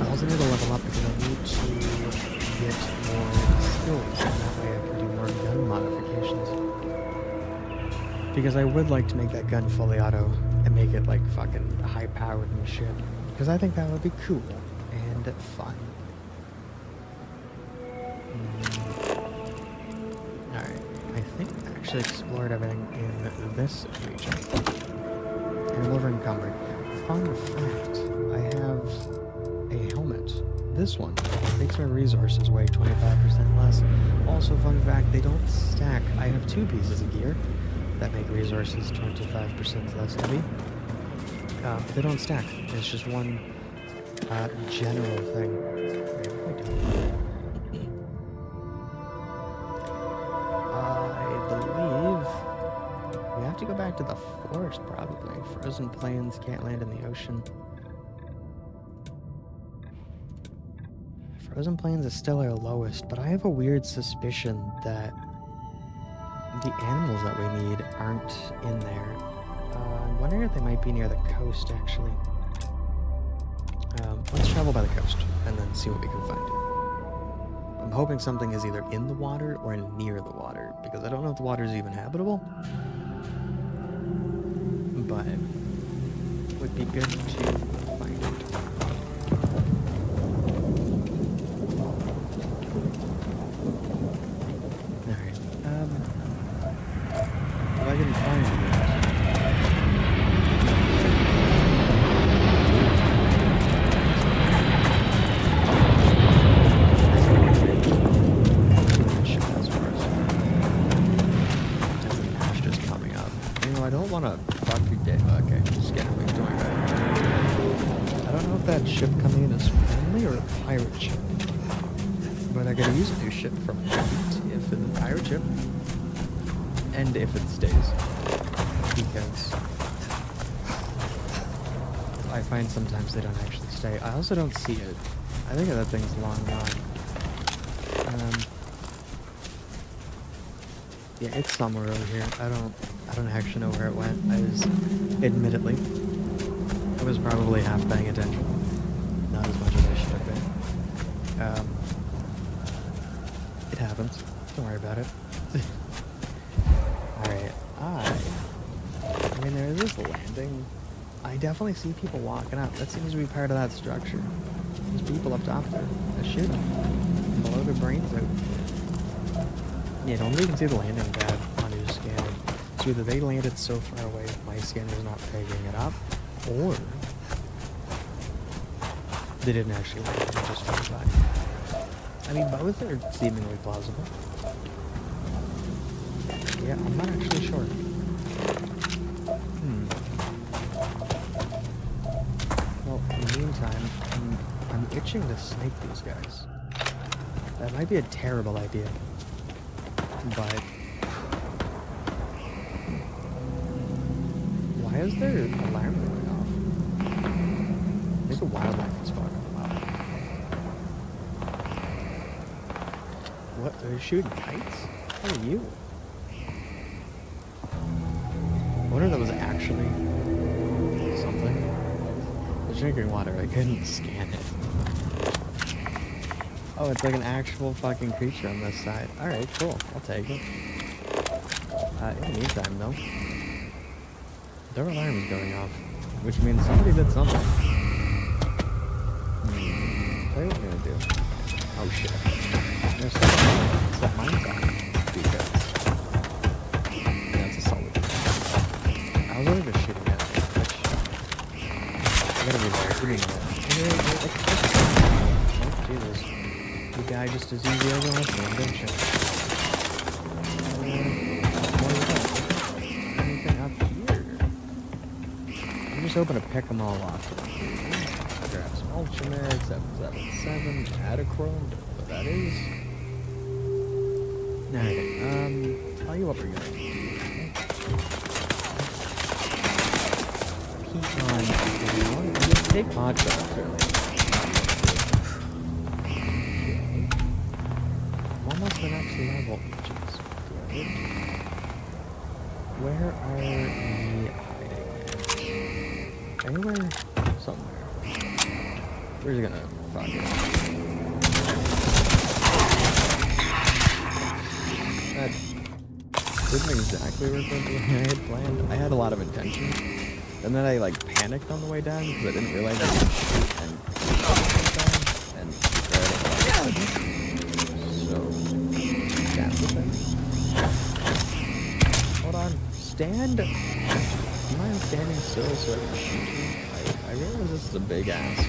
Speaker 1: I also need to level up because I need to get more skills, and that way I can do more gun modifications. Because I would like to make that gun fully auto and make it like fucking high-powered and shit. Because I think that would be cool and fun. Alright, I think I actually explored everything in this region. And we're encumbered. Fun fact, I have a helmet. This one makes my resources weigh 25% less. Also, fun fact, they don't stack. I have 2 pieces of gear that make resources 25% less heavy. They don't stack. It's just one general thing. I believe we have to go back to the forest, probably. Frozen plains can't land in the ocean. Frozen plains is still our lowest, but I have a weird suspicion that the animals that we need aren't in there. I'm wondering if they might be near the coast, actually. Let's travel by the coast and then see what we can find. I'm hoping something is either in the water or near the water, because I don't know if the water is even habitable. But it would be good to find it. Alright, if I can find it. I don't want to fuck your day. Okay, just get away. Don't worry about it. I don't know if that ship coming in is friendly or a pirate ship. But I gotta use a new ship from Fleet if it's a pirate ship. And if it stays. Because I find sometimes they don't actually stay. I also don't see it. I think that thing's long gone. Yeah, it's somewhere over here. I don't actually know where it went. I was probably half paying attention. Not as much as I should have been. It happens. Don't worry about it. Alright, I mean, there is this landing. I definitely see people walking up. That seems to be part of that structure. There's people up top there. That shit. Blow their brains out. Yeah, don't even see the landing pad on your scanner. It's either they landed so far away my scanner's not picking it up, or they didn't actually land it, just flew by. I mean, both are seemingly plausible. Yeah, I'm not actually sure. Well, in the meantime, I'm itching to snake these guys. That might be a terrible idea. But why is their alarm going off? There's a wildlife spot. What? They're shooting kites? What are you? I wonder if that was actually something. The drinking water, I couldn't scan it. Oh, it's like an actual fucking creature on this side. Alright, cool. I'll take it. In the meantime, though, their alarm is going off, which means somebody did something. What are you gonna do? Oh shit. There's something. Set mine down. Because that's a solid. Jesus. You die just as easy as the last one, don't you? Anything up here? I'm just hoping to pick them all off. Grab some Ultramag, 777, Adachrome, don't know what that is. Alright, tell you what we're gonna do. Keep on down. Just take mod shots early. I'm almost the next level, which is good. Where are we hiding? Anywhere? Somewhere. We're just gonna progress. That didn't exactly work out the way I had planned. I had a lot of intention. And then I like panicked on the way down because I didn't realize I could shoot and so that's the thing. Hold on. Stand. Do you mind standing still so I can shoot you? I realize this is a big ask.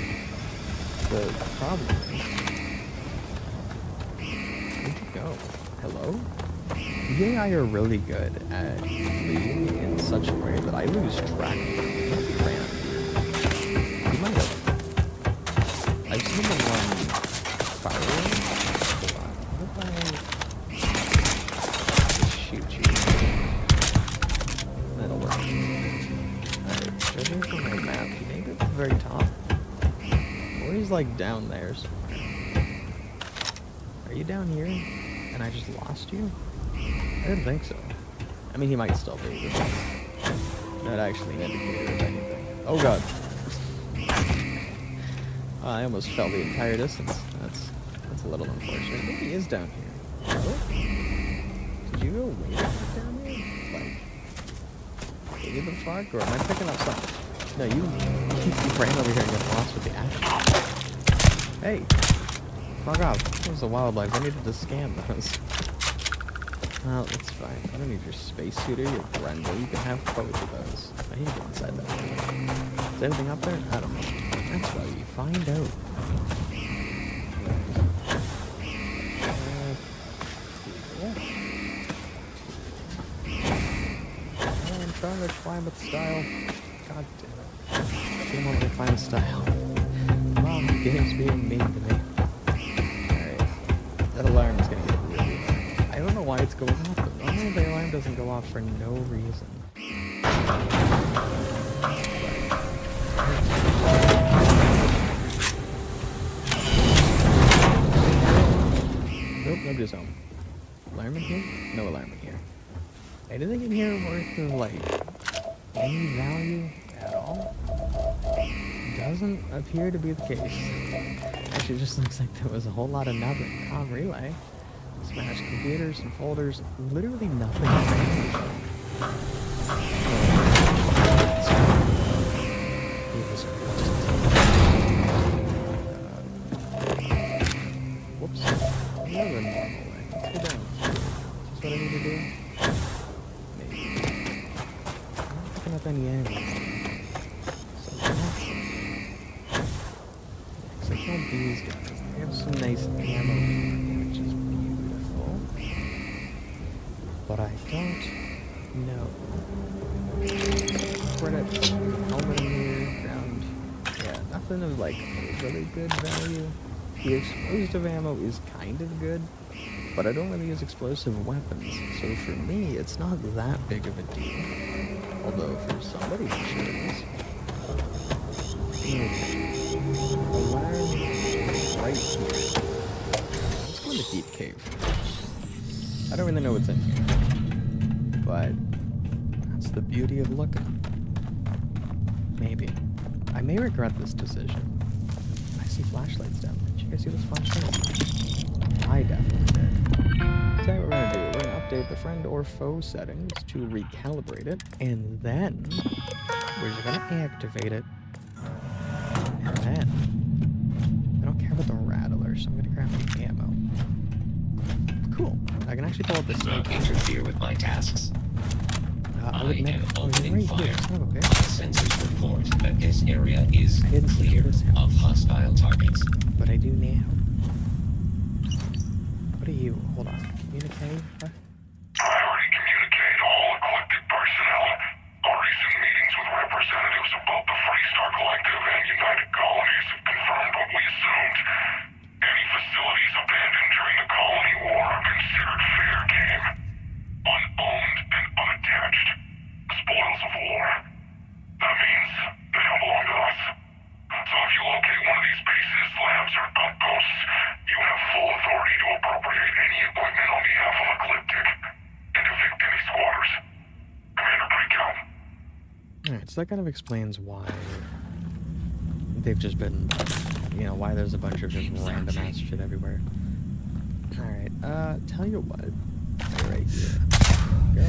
Speaker 1: The problem is, where'd you go? Hello? The AI are really good at fleeing in such a way that I lose track of them. You might have. I've seen them run fireworks. Hold on. What if I just shoot you? That'll work. Alright, judging from my map, he ain't at the very top. Or he's like down there somewhere. Are you down here? And I just lost you? I didn't think so. I mean, he might still be. Not actually an indicator of anything. Oh god. I almost fell the entire distance. That's a little unfortunate. Maybe he is down here. Oh? Did you go way down here? Like, maybe the fuck? Or am I picking up something? No, you ran over here and got lost with the action. Hey! Fuck off. Those are wildlife. I needed to scan those. Well, it's fine. I don't need your spacesuit or your Brenda. You can have both of those. I need to get inside that thing. Is anything up there? I don't know. That's why you find out. I'm trying to climb with style. God damn it. Game over climb style. Wow, the game's being mean to me. Alright. That alarm is gonna get really annoying. I don't know why it's going off, but normally the alarm doesn't go off for no reason. Nope, nobody's home. Alarm in here? No alarm in here. Anything in here worth of, like, any value at all? Doesn't appear to be the case. Actually, it just looks like there was a whole lot of nothing. Com relay. Smashed computers and folders. Literally nothing. Whoops. Another normal way. Let's go down. Is this what I need to do? Maybe. I'm not picking up any ammo. So that's it. Looks like all these guys. They have some nice ammo, which is beautiful. But I don't know. Credits, helmet in here, ground. Yeah, nothing of like really good value. The explosive ammo is kind of good, but I don't really use explosive weapons, so for me, it's not that big of a deal. Although for somebody, it sure is. Alarm right here. Let's go in the deep cave. I don't really know what's in here, but that's the beauty of looking. Maybe. I may regret this decision. I see flashlights down there. Did you guys see this flashlight? I definitely did. So what we're going to do, we're going to update the friend or foe settings to recalibrate it, and then we're just going to activate it. And then, I don't care about the rattler, so I'm going to grab the ammo. Cool. I can actually pull up this.
Speaker 12: Don't interfere with my tasks.
Speaker 1: I would never. Oh, you're right here. Son of a bitch.
Speaker 12: Sensors report that this area is clear
Speaker 1: this
Speaker 12: of hostile targets.
Speaker 1: But I do now. hold on, communicate? Huh?
Speaker 13: I already communicated all eclectic personnel. Our recent meetings with representatives of both the Freestar Collective and United Colonies have confirmed what we assumed. Any facilities abandoned during the colony war are considered fair game. Unowned and unattached. Spoils of war. That means they don't belong to us. So if you locate one of these bases, labs, or outposts, you have full authority to appropriate any equipment on behalf of Ecliptic and evict any squatters. Commander Breakout.
Speaker 1: Alright, so that kind of explains why they've just been, you know, why there's a bunch of just random ass shit everywhere. Alright, tell you what. Right here. Go.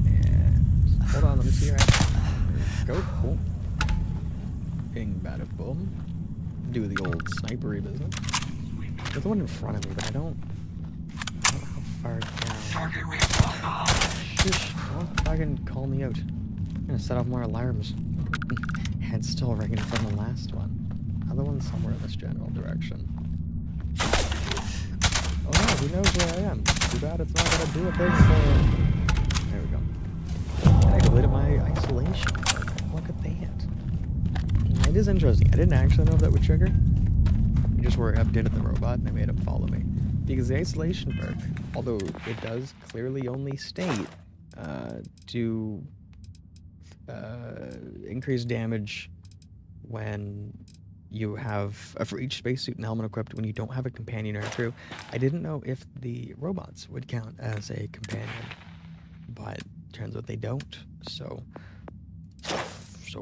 Speaker 1: And hold on, let me see your ass. Go. Cool. Bing, bada, boom. Do the old snipery business. There's the one in front of me, but I don't know how far down. Shush, don't fucking call me out. I'm gonna set off more alarms. Head's still ringing from the last one. Other one's somewhere in this general direction. Oh no, he knows where I am. Too bad it's not gonna do a thing for... There we go. I deleted my isolation. Look at that. It is interesting. I didn't actually know if that would trigger. I just updated the robot and they made him follow me. Because the isolation perk, although it does clearly only state to increase damage when you have for each spacesuit and helmet equipped when you don't have a companion or a crew. I didn't know if the robots would count as a companion, but turns out they don't. So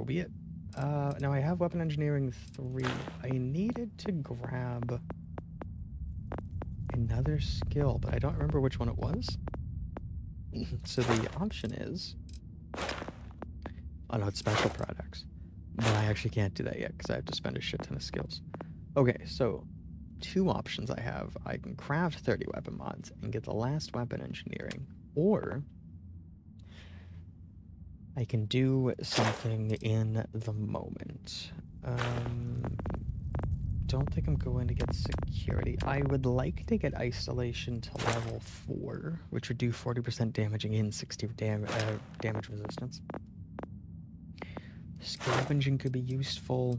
Speaker 1: be it. Now I have weapon engineering 3. I needed to grab another skill, but I don't remember which one it was. So the option is, oh no, it's special products. But I actually can't do that yet because I have to spend a shit ton of skills. Okay, so 2 options I have. I can craft 30 weapon mods and get the last weapon engineering, or I can do something in the moment. Don't think I'm going to get security. I would like to get isolation to level 4, which would do 40% damaging and 60 damage resistance. Scavenging could be useful.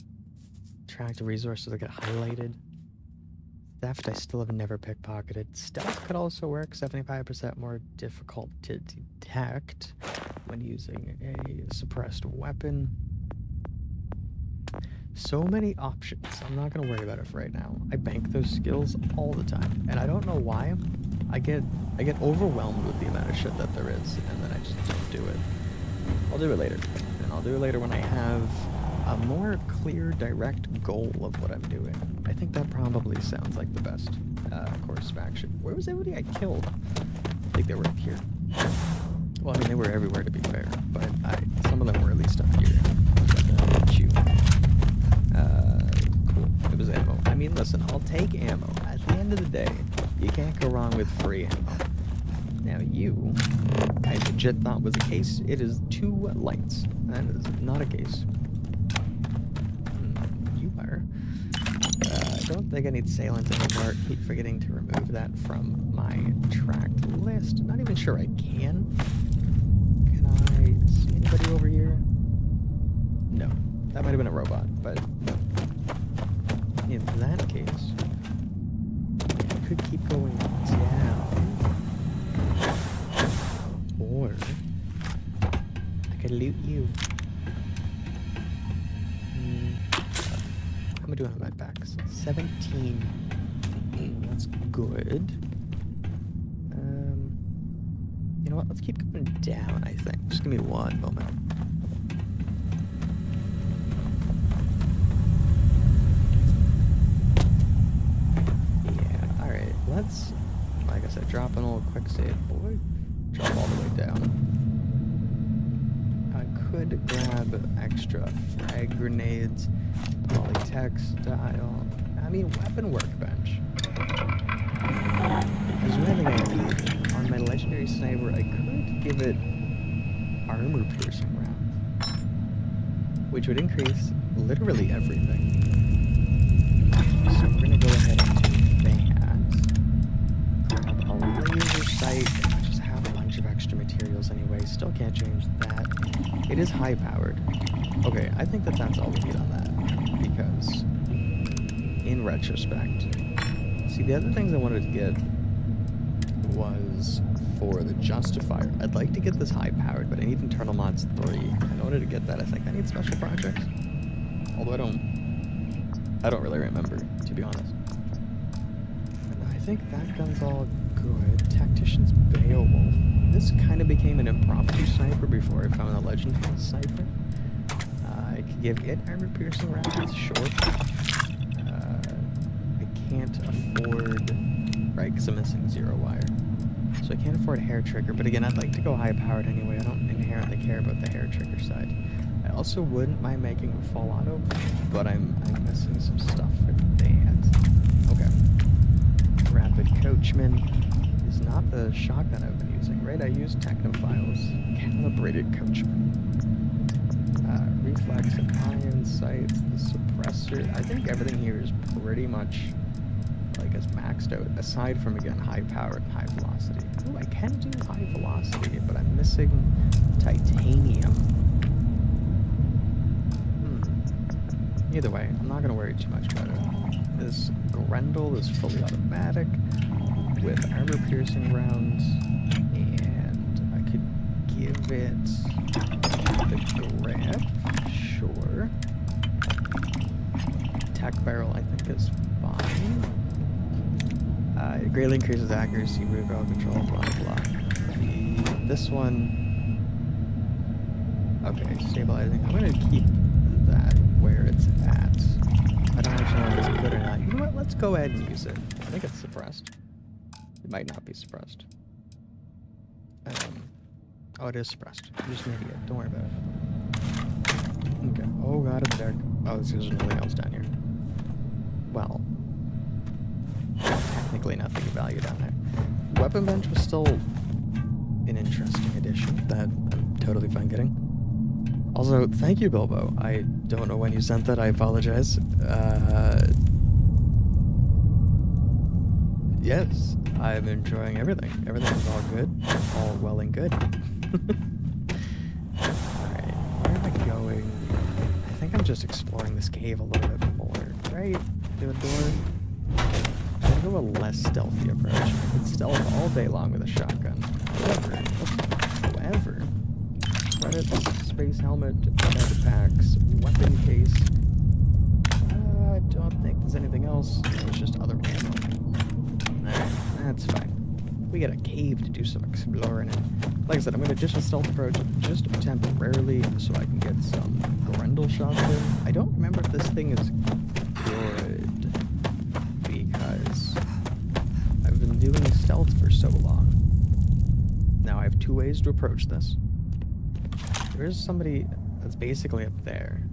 Speaker 1: Track the resources that get highlighted. Theft, I still have never pickpocketed. Stealth could also work, 75% more difficult to detect when using a suppressed weapon. So many options. I'm not going to worry about it for right now. I bank those skills all the time, and I don't know why. I get overwhelmed with the amount of shit that there is, and then I just don't do it. I'll do it later, and I'll do it later when I have a more clear, direct goal of what I'm doing. I think that probably sounds like the best course of action. Where was everybody I killed? I think they were up here. Well, I mean, they were everywhere to be fair, but some of them were at least up here. Cool. It was ammo. I mean, listen, I'll take ammo. At the end of the day, you can't go wrong with free ammo. Now you, I legit thought was a case. It is 2 lights. That is not a case. You are. I don't think I need Salient anymore. Keep forgetting to remove that from my tracked list. I'm not even sure I can. Can I see anybody over here? No. That might have been a robot, but no. In that case, I could keep going down. Or I could loot you. How am I doing on my backs? 17. That's good. You know what? Let's keep going down, I think. Just give me one moment. Yeah, alright. Let's, like I said, drop an old quick save, boy. Drop all the way down. I could grab extra frag grenades, polytextile. I mean, weapon workbench. There's nothing I need. On my legendary sniper, I could give it armor piercing round, which would increase literally everything. So we're gonna go ahead and do that. Grab a It is high powered. Okay, I think that that's all we need on that. Because, in retrospect, see, the other things I wanted to get was for the Justifier. I'd like to get this high powered, but I need internal mods 3. In order to get that, I think I need special projects. Although I don't really remember, to be honest. And I think that gun's all good. Tactician's Beowulf. This kind of became an impromptu sniper before I found the legendary sniper. I could give it armor-piercing rounds, sure. I can't afford... Right, because I'm missing 0 wire. So I can't afford hair trigger, but again, I'd like to go high-powered anyway. I don't inherently care about the hair trigger side. I also wouldn't mind making a full auto, but I'm missing some stuff for that. Okay. Rapid Coachman is not the shotgun I've been using, right? I use Technophile's Calibrated Coachman. Reflex and iron sights, the suppressor. I think everything here is pretty much like as maxed out, aside from, again, high power and high velocity. Ooh, I can do high velocity, but I'm missing titanium. Either way, I'm not going to worry too much about it. This Grendel is fully automatic with armor-piercing rounds, and I could give it the grip, sure. Tech barrel, I think, is fine. It greatly increases accuracy, recoil control, blah, blah. This one... Okay, stabilizing. I'm going to keep that where it's at. I don't actually know if it's good or not. You know what? Let's go ahead and use it. I think it's suppressed. It might not be suppressed. Oh, it is suppressed. I'm just an idiot. Don't worry about it. Okay. Oh god, it's dark. Oh, there's nothing else down here. Well, technically nothing of value down there. Weapon bench was still an interesting addition that I'm totally fine getting. Also, thank you, Bilbo. I don't know when you sent that. I apologize. Yes, I'm enjoying everything. Everything's all good. All well and good. Alright, where am I going? I think I'm just exploring this cave a little bit more, right? Do a door. I'm gonna go a less stealthy approach. I could stealth all day long with a shotgun. However, credits, space helmet, med packs, weapon case. I don't think there's anything else. It's just other ammo. Alright, that's fine. We got a cave to do some exploring in. Like I said, I'm going to just a stealth approach just temporarily so I can get some Grendel shots in. I don't remember if this thing is good because I've been doing stealth for so long. Now I have 2 ways to approach this. There's somebody that's basically up there.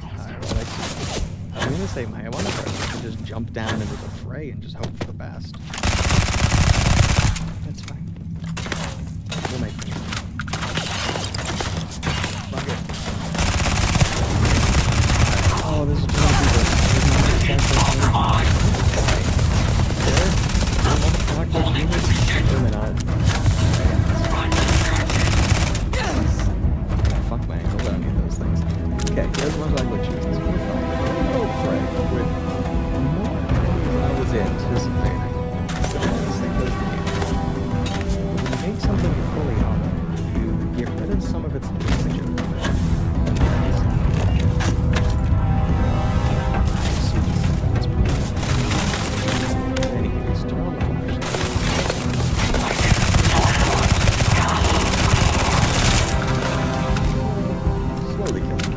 Speaker 1: I was going to say my one approach is to just jump down into the fray and just hope for the best. That's fine. We'll make it. Fuck it. Oh, this is totally good. Fuck my ankle, I don't need those things. Okay, here's one I would choose. We're fine. Oh, fray with more than I was anticipating. Make something fully auto, you get rid of some of its damage. Anyways, turn on the flashlight. Slowly kill him.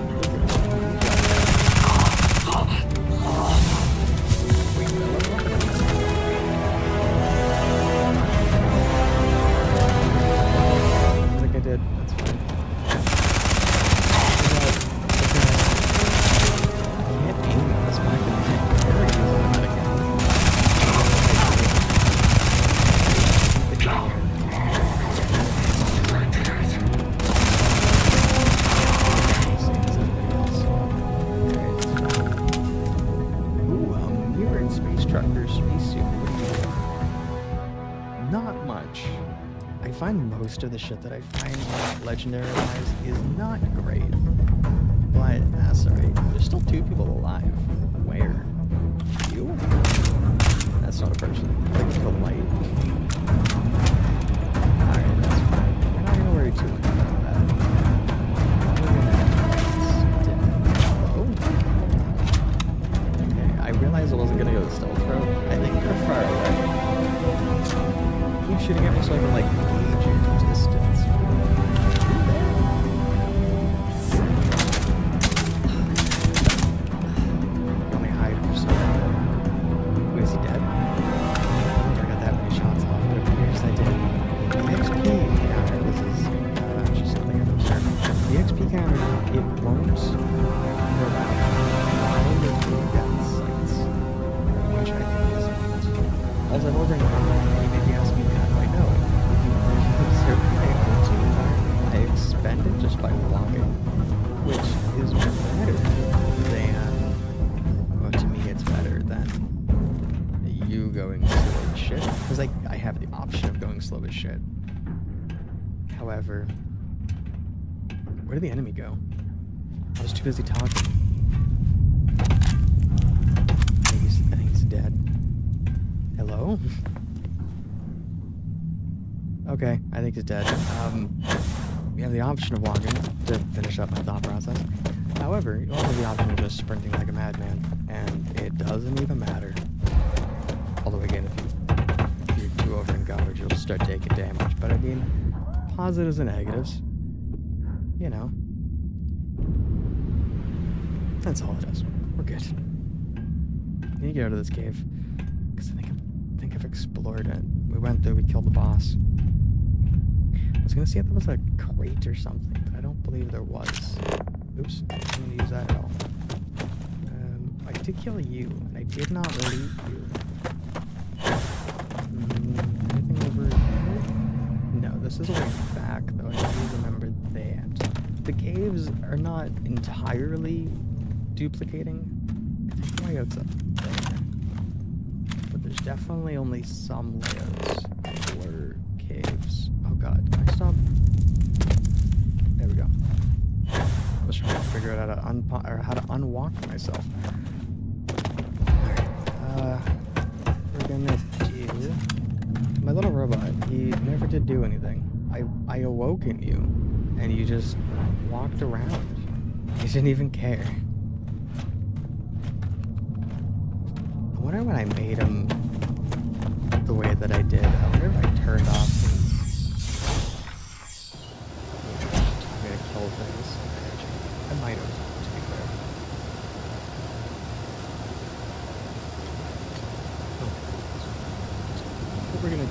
Speaker 1: find most of the shit that I find legendary-wise is not great. But that's alright. There's still 2 people alive. Where? You? That's not a person. Like the light. Alright, that's fine. We're not gonna worry too much about that. Hello? Okay, I realized I wasn't gonna go to stealth route. I think you're far away. Keep shooting at me so I can like gauge your distance. Let me hide for some. Wait, is he dead? I don't think I got that many shots off, but it appears I did. The XP counter, this is just something I've observed. The XP counter, it won't go out while you're doing death sites, which I think is not. As I'm over in the you may be asking me how do I know? Observe my own team card. I expend it just by walking, which is better than, well, to me it's better than you going slow as shit, because I have the option of going slow as shit. However, where did the enemy go? I was too busy talking. I think he's dead. Hello? Okay, I think he's dead. We have the option of walking to finish up my thought process. However, you also have the option of just sprinting like a madman, and it doesn't even matter. Although again, if you're too over engaged, you'll start taking damage. But I mean, positives and negatives. You know. That's all it is. We're good. Can you get out of this cave? Because I think I've explored it. We went through, we killed the boss. I was gonna see if there was a crate or something, but I don't believe there was. Oops, I didn't gonna use that at all. I did kill you, and I did not leave you. Anything over here? No, this is a way back, though. I do remember that. The caves are not entirely duplicating. I think the layout's up there. But there's definitely only some layouts for caves. Oh god, can I stop? There we go. I was trying to figure out how to unwalk myself. Alright, we're gonna do... My little robot, he never did do anything. I awoke in you, and you just walked around. You didn't even care. I wonder when I made him the way that I did. I wonder if I turned off I'm gonna kill things. I might have, to be fair. What we're gonna do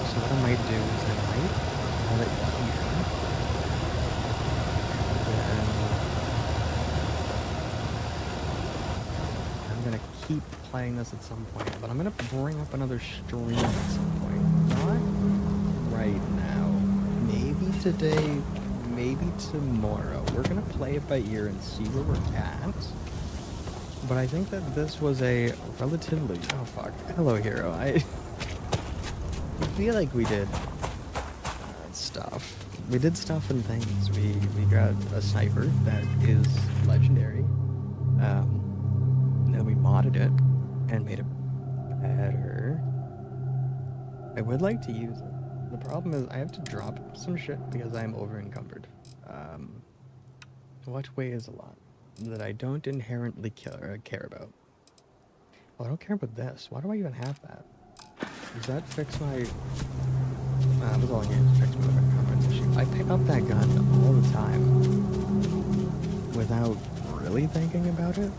Speaker 1: so what I might do is I might call it here. And I'm gonna keep playing this at some point, but I'm gonna bring up another stream at some point. Not right now. Maybe today, maybe tomorrow. We're gonna play it by ear and see where we're at. But I think that this was a relatively... Oh, fuck. Hello, hero. I feel like we did stuff. We did stuff and things. We got a sniper that is legendary. Then we modded it and made it better. I would like to use it. The problem is I have to drop some shit because I'm over encumbered. What weighs a lot that I don't inherently care about? Well, I don't care about this. Why do I even have that? Does that fix my... that was all I needed to fix my encumbrance issue. I pick up that gun all the time without really thinking about it.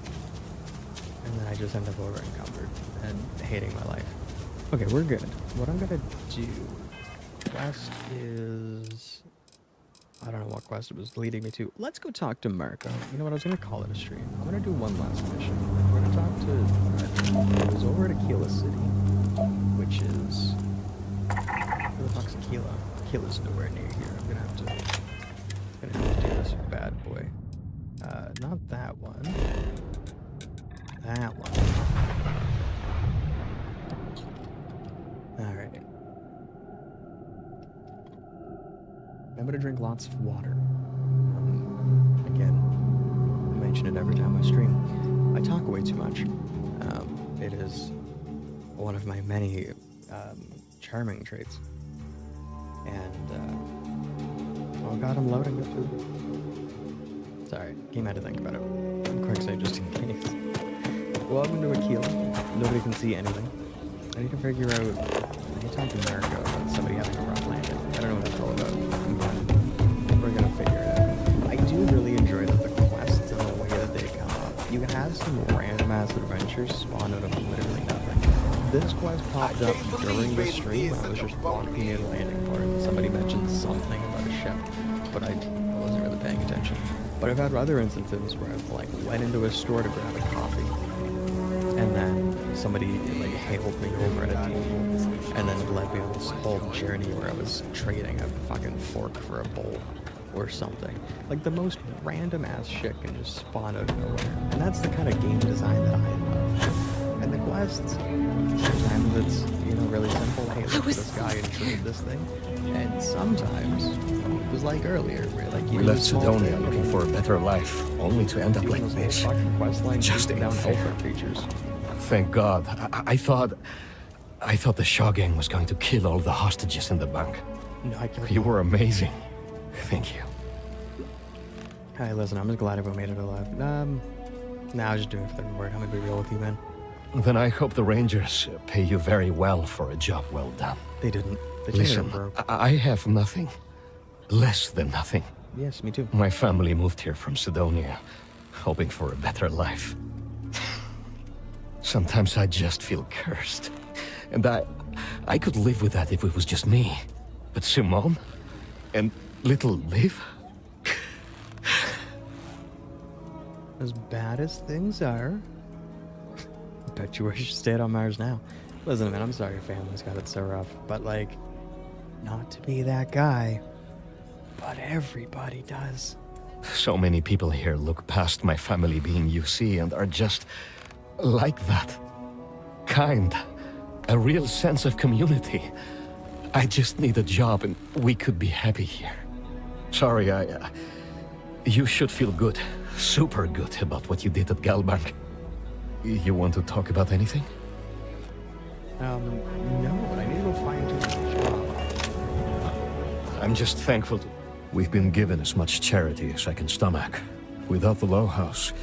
Speaker 1: And then I just end up over encumbered and hating my life. Okay, we're good. What I'm gonna do... Quest is... I don't know what quest it was leading me to. Let's go talk to Marco. You know what? I was going to call it a stream. I'm going to do one last mission. We're going to talk to Marco. It was over at Aquila City, which is... Where the fuck's Aquila? Aquila's nowhere near here. I'm going to have to do this bad boy. Not that one. That one. Alright. Remember to drink lots of water. Again, I mention it every time I stream. I talk way too much. It is one of my many charming traits. And, oh god, I'm loading it too. Sorry, game had to think about it. Quick save just in case. Welcome to Aquila. Nobody can see anything. I need to figure out. I need to talk to Marco about somebody having a rough landing. I don't know what that's all about, but we're gonna figure it out. I do really enjoy that the quests and the way that they come up. You can have some random ass adventures spawn out of literally nothing. This quest popped up during the stream when I was just walking near the landing port. Somebody mentioned something about a ship, but I wasn't really paying attention. But I've had other instances where I've like went into a store to grab a coffee, and then somebody like hailed me over at a TV, and then it led me on this whole journey where I was trading a fucking fork for a bowl or something. Like the most random ass shit can just spawn out of nowhere, and that's the kind of game design that I love. And the quests, sometimes it's really simple. Hey, look for this guy and trade this thing, and sometimes it was like earlier where like
Speaker 14: we left Sidonia looking for a better life, only to end up like this. Just ain't fair. Thank God. I thought the Shaw gang was going to kill all the hostages in the bank.
Speaker 1: No, I can't.
Speaker 14: You were amazing. Thank you.
Speaker 1: Hey, listen, I'm just glad everyone made it alive. Nah, I was just doing it for the reward. I'm gonna be real with you, man.
Speaker 14: Then I hope the Rangers pay you very well for a job well done.
Speaker 1: They didn't. They
Speaker 14: Listen, I have nothing. Less than nothing.
Speaker 1: Yes, me too.
Speaker 14: My family moved here from Sidonia, hoping for a better life. Sometimes I just feel cursed. And I could live with that if it was just me. But Simone and little Liv?
Speaker 1: As bad as things are, I bet you wish you stayed on Mars now. Listen, man, I'm sorry your family's got it so rough, but like, not to be that guy, but everybody does.
Speaker 14: So many people here look past my family being UC and are just like that. Kind. A real sense of community. I just need a job and we could be happy here. Sorry, you should feel good. Super good about what you did at Galbank. You want to talk about anything?
Speaker 1: No, but I need to go find you a job.
Speaker 14: I'm just thankful we've been given as much charity as I can stomach. Without the Low House,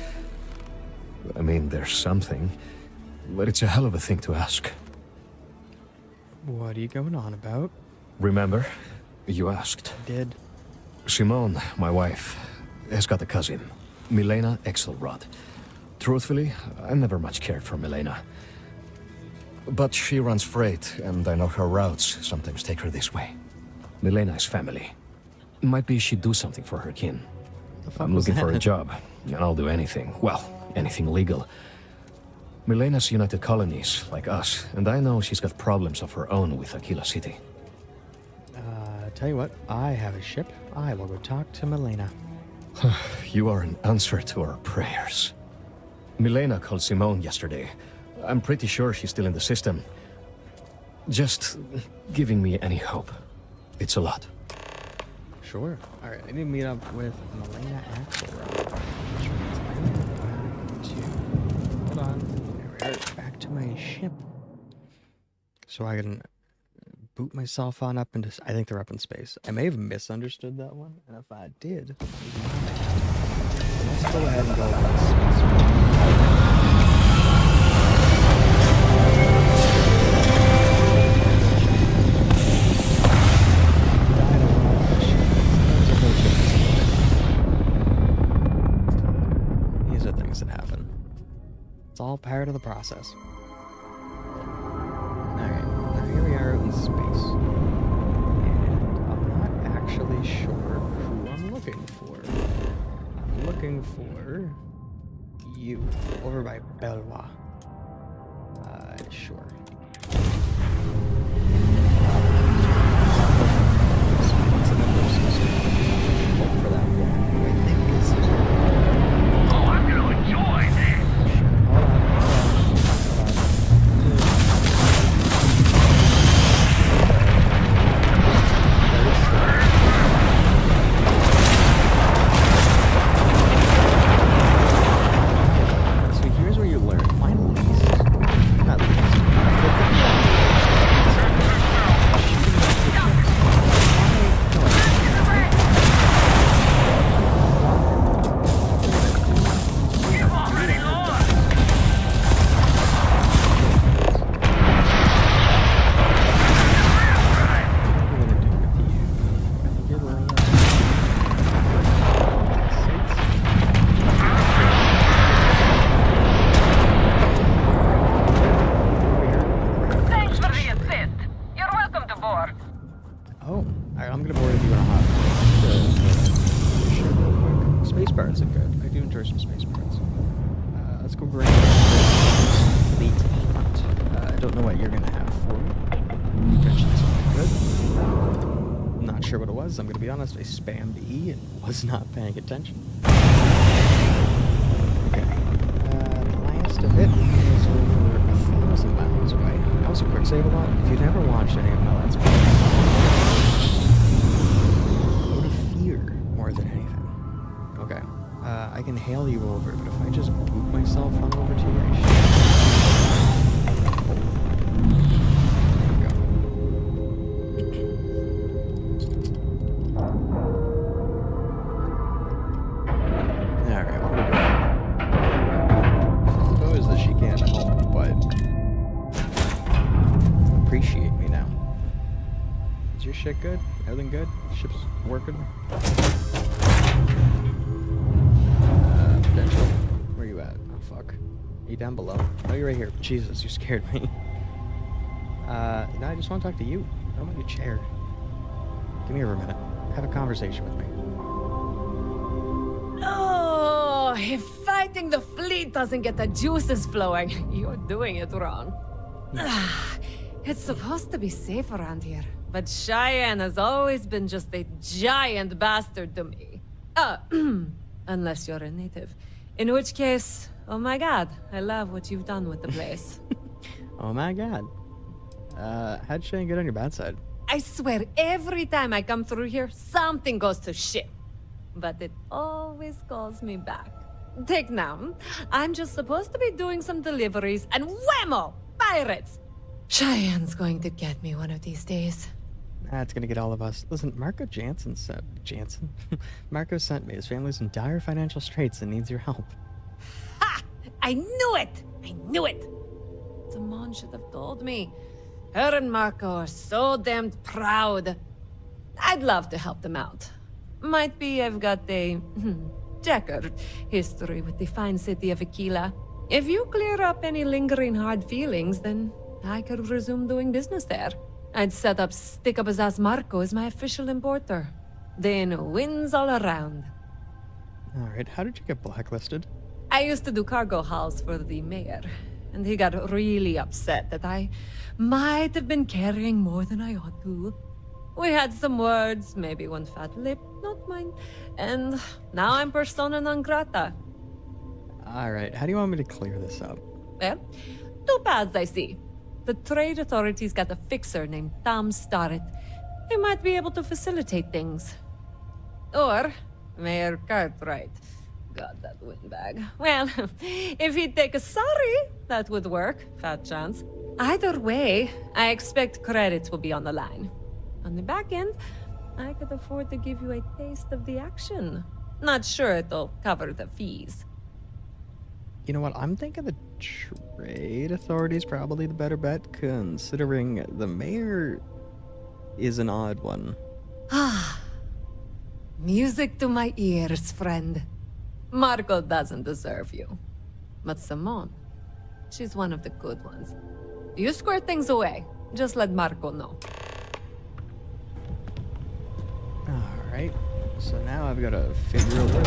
Speaker 14: I mean, there's something, but it's a hell of a thing to ask.
Speaker 1: What are you going on about?
Speaker 14: Remember, you asked.
Speaker 1: I did.
Speaker 14: Simone, my wife, has got a cousin, Milena Exelrod. Truthfully, I never much cared for Milena. But she runs freight, and I know her routes sometimes take her this way. Milena is family. Might be she'd do something for her kin. I'm looking for a job, and I'll do anything. Well, anything legal. Milena's United Colonies, like us, and I know she's got problems of her own with Aquila City.
Speaker 1: Tell you what, I have a ship. I will go talk to Milena.
Speaker 14: You are an answer to our prayers. Milena called Simone yesterday. I'm pretty sure she's still in the system. Just giving me any hope. It's a lot.
Speaker 1: Sure. Alright, I need to meet up with Milena Axelrod. Hold on. There we are. Back to my ship. So I can boot myself on up into... I think they're up in space. I may have misunderstood that one, and if I did... Let's go ahead and go to space. These are things that happen. It's all part of the process. Alright, now here we are out in space. And I'm not actually sure who I'm looking for. I'm looking for you over by Belwa. Sure. Look for that one who I think is space bars are good. I do enjoy some space bars. Let's go grab fleet. I don't know what you're gonna have for me. Mentioned something good. Not sure what it was. I'm gonna be honest. I spammed E and was not paying attention. Okay. The last of it is over 1,000 miles away. I also quick save a lot. If you've never watched any of my Let's Plays, go to fear more than anything. Okay. I can hail you over, but if I just boot myself on over to you, I should. There we go. Alright, what are we doing? I suppose that she can't help but appreciate me now. Is your shit good? Everything good? Ship's working? Potential. Where you at? Oh, fuck. Are you down below? Oh, you're right here. Jesus, you scared me. No, I just want to talk to you. I want your chair. Give me over a minute. Have a conversation with me.
Speaker 7: Oh, if fighting the fleet doesn't get the juices flowing, you're doing it wrong. It's supposed to be safe around here, but Cheyenne has always been just a giant bastard to me. Unless you're a native. In which case, oh my god, I love what you've done with the place.
Speaker 1: Oh my god. How'd Cheyenne get on your bad side?
Speaker 7: I swear, every time I come through here, something goes to shit. But it always calls me back. Take now. I'm just supposed to be doing some deliveries, and whammo! Pirates! Cheyenne's going to get me one of these days.
Speaker 1: That's gonna get all of us. Listen, Marco Jansen said... Jansen? Marco sent me. His family's in dire financial straits and needs your help.
Speaker 7: Ha! I knew it! I knew it! Simone should have told me. Her and Marco are so damned proud. I'd love to help them out. Might be I've got a checkered history with the fine city of Aquila. If you clear up any lingering hard feelings, then I could resume doing business there. I'd set up Stick-Up-His-Ass Marco as my official importer. Then wins all around.
Speaker 1: Alright, how did you get blacklisted?
Speaker 7: I used to do cargo hauls for the mayor, and he got really upset that I might have been carrying more than I ought to. We had some words, maybe one fat lip, not mine, and now I'm persona non grata.
Speaker 1: Alright, how do you want me to clear this up?
Speaker 7: Well, two paths I see. The trade authorities got a fixer named Tom Starrett. He might be able to facilitate things. Or Mayor Cartwright. God, that windbag. Well, if he'd take a sorry, that would work. Fat chance. Either way, I expect credits will be on the line. On the back end, I could afford to give you a taste of the action. Not sure it'll cover the fees.
Speaker 1: You know what, I'm thinking the trade authority's probably the better bet, considering the mayor is an odd one.
Speaker 7: Ah, music to my ears, friend. Marco doesn't deserve you. But Simone, she's one of the good ones. You square things away. Just let Marco know.
Speaker 1: Alright, so now I've got to figure out where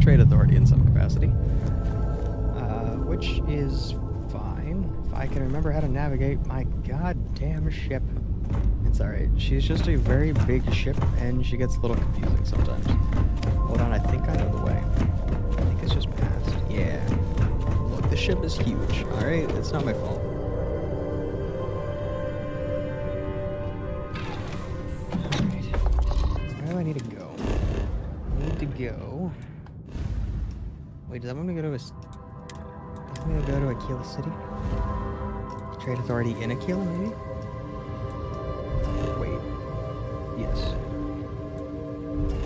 Speaker 1: trade authority in some capacity. Which is fine, if I can remember how to navigate my goddamn ship. It's alright, she's just a very big ship, and she gets a little confusing sometimes. Hold on, I think I know the way. I think it's just past. Yeah. Look, the ship is huge, alright? It's not my fault. Alright. Where do I need to go? I need to go... Wait, does that want me to go to a... Does that want me to go to Aquila City? Trade authority in Aquila, maybe? Wait. Yes.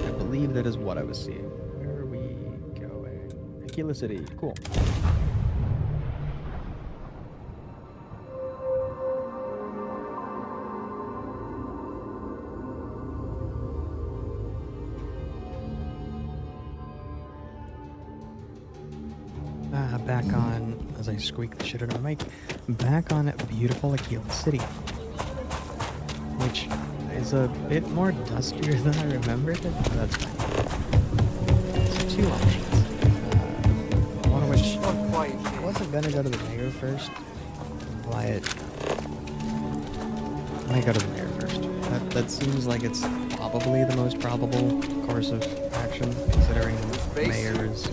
Speaker 1: I believe that is what I was seeing. Where are we going? Aquila City. Cool. Back on, as I squeak the shit out of my mic, back on beautiful Aquila City, which is a bit more dustier than I remembered it, but that's fine. two options. One of which I wasn't gonna go to the mayor first, but I might go to the mayor first. That seems like it's probably the most probable course of action, considering the mayor is.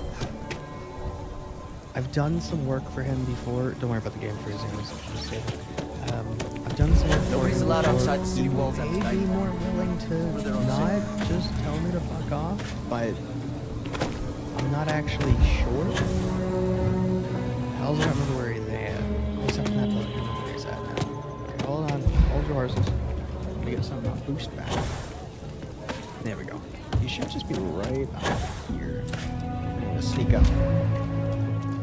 Speaker 1: I've done some work for him before. Don't worry about the game freezing. Let's just say that. I've done some work for him.
Speaker 9: Nobody's allowed
Speaker 1: before.
Speaker 9: outside the city walls
Speaker 1: He
Speaker 9: after
Speaker 1: may be
Speaker 9: night.
Speaker 1: more willing to not just tell me to fuck off, but I'm not actually sure. I also don't remember where he's at. Except for that building, I don't know where he's at now. Okay, hold on. Hold your horses. Let me get something on boost back. There we go. You should just be right out here. I'm gonna sneak up.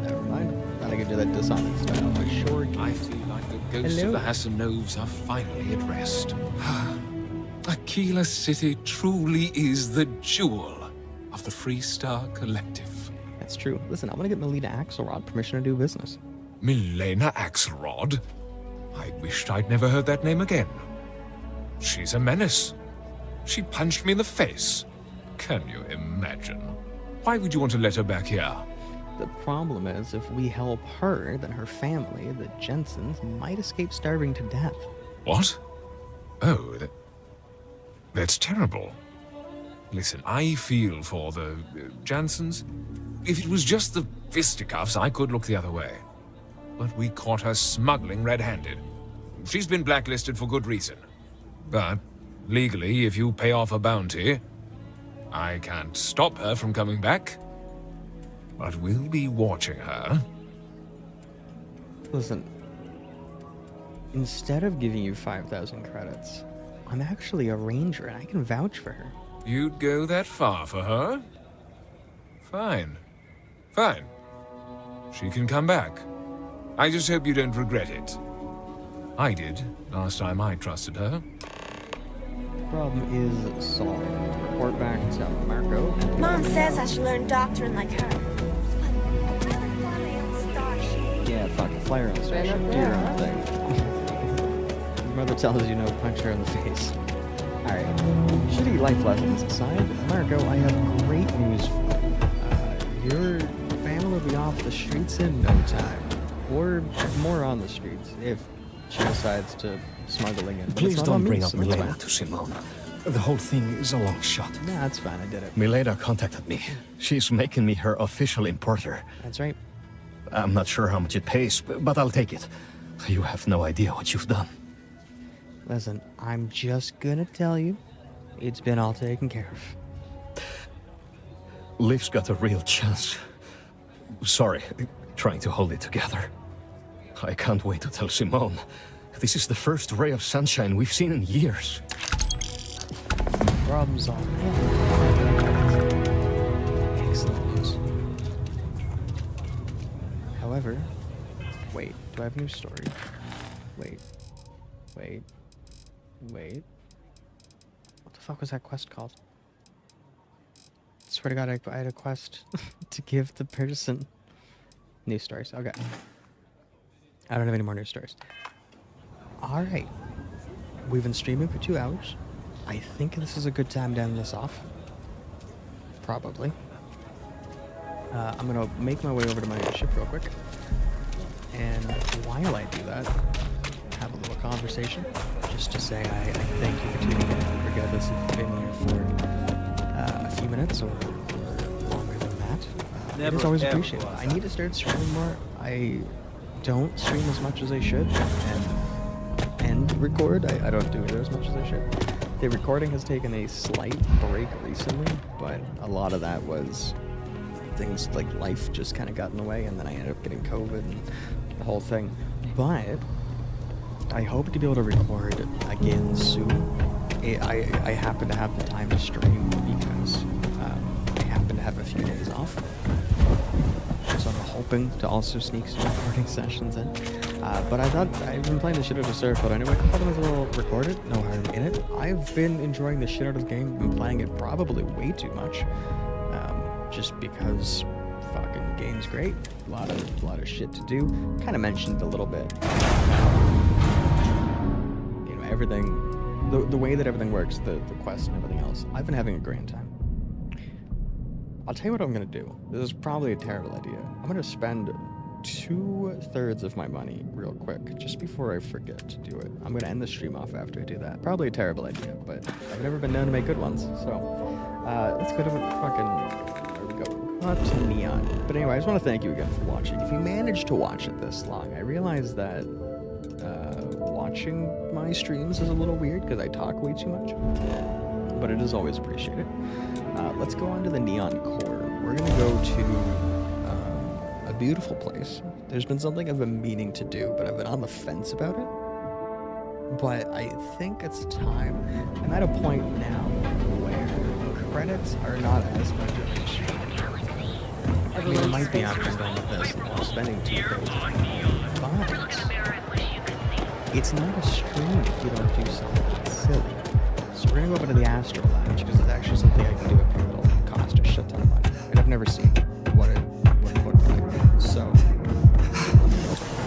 Speaker 1: Never mind. Thought I could do that dishonest style. I sure can.
Speaker 15: I feel like the ghosts
Speaker 1: Hello?
Speaker 15: of the Hassanovs are finally at rest. Aquila City truly is the jewel of the Freestar Collective.
Speaker 1: That's true. Listen, I want to get Melina Axelrod permission to do business.
Speaker 15: Milena Axelrod? I wished I'd never heard that name again. She's a menace. She punched me in the face. Can you imagine? Why would you want to let her back here?
Speaker 1: The problem is, if we help her, then her family, the Jensens, might escape starving to death.
Speaker 15: What? Oh, that's terrible. Listen, I feel for the Jansens. If it was just the fisticuffs, I could look the other way. But we caught her smuggling red-handed. She's been blacklisted for good reason. But, legally, if you pay off a bounty, I can't stop her from coming back. But we'll be watching her.
Speaker 1: Listen, instead of giving you 5,000 credits, I'm actually a ranger and I can vouch for her.
Speaker 15: You'd go that far for her? Fine. Fine. She can come back. I just hope you don't regret it. I did, last time I trusted her.
Speaker 1: Problem is solved. Report back to Marco.
Speaker 16: Mom says I should learn doctrine like her.
Speaker 1: Yeah, fuck, fly her on Starship. Do your own thing. Your mother tells you no, punch her in the face. Alright. Shitty life lessons aside, Marco, I have great news for you. Your family will be off the streets in no time. Or more on the streets, if she decides to smuggle in. But
Speaker 14: Please
Speaker 1: it's not
Speaker 14: don't
Speaker 1: on me,
Speaker 14: bring up
Speaker 1: so that's
Speaker 14: Milena
Speaker 1: fine.
Speaker 14: to Simone. The whole thing is a long shot.
Speaker 1: Nah, that's fine, I did it.
Speaker 14: Milena contacted me. She's making me her official importer.
Speaker 1: That's right.
Speaker 14: I'm not sure how much it pays, but I'll take it. You have no idea what you've done.
Speaker 1: Listen, I'm just gonna tell you, it's been all taken care of.
Speaker 14: Liv's got a real chance. Sorry, trying to hold it together. I can't wait to tell Simone. This is the first ray of sunshine we've seen in years.
Speaker 1: Problem solved. Excellent news. However, wait, do I have a new story? Wait. What the fuck was that quest called? Swear to God, I had a quest to give the person. News stories, okay. I don't have any more news stories. Alright. We've been streaming for 2 hours. I think this is a good time to end this off. Probably. I'm gonna make my way over to my ship real quick. And while I do that, have a little conversation. Just to say I thank you for tuning in, regardless if you've been here for a few minutes or longer than that. It is always appreciated. I need to start streaming more. I don't stream as much as I should, and record. I don't do either as much as I should. The recording has taken a slight break recently, but a lot of that was things like life just kind of got in the way, and then I ended up getting COVID and the whole thing. But I hope to be able to record again soon. I happen to have the time to stream because I happen to have a few days off. So I'm hoping to also sneak some recording sessions in. But I thought I've been playing the shit out of Starfield anyway. I thought it was a little recorded, no harm in it. I've been enjoying the shit out of the game. Been playing it probably way too much, just because fucking game's great. A lot of shit to do. Kind of mentioned a little bit. You know, everything, the way that everything works, the quest and everything else. I've been having a grand time. I'll tell you what I'm gonna do. This is probably a terrible idea. I'm gonna spend 2/3 of my money real quick, just before I forget to do it. I'm gonna end the stream off after I do that. Probably a terrible idea, but I've never been known to make good ones. So, let's go to fucking, where we go? Up to Neon. But anyway, I just want to thank you again for watching. If you managed to watch it this long, I realize that watching my streams is a little weird because I talk way too much, but it is always appreciated. Let's go on to the Neon Core. We're gonna go to a beautiful place. There's been something I've been meaning to do, but I've been on the fence about it. But I think it's time. I'm at a point now where credits are not as much of an issue. I mean, it might be after I'm done with this, I'm spending 2 days. But it's not a stream if you don't do something silly. So we're gonna go up into the Astro Lounge because it's actually something I can do up here that'll cost a shit ton of money. And I've never seen what it looked like. So,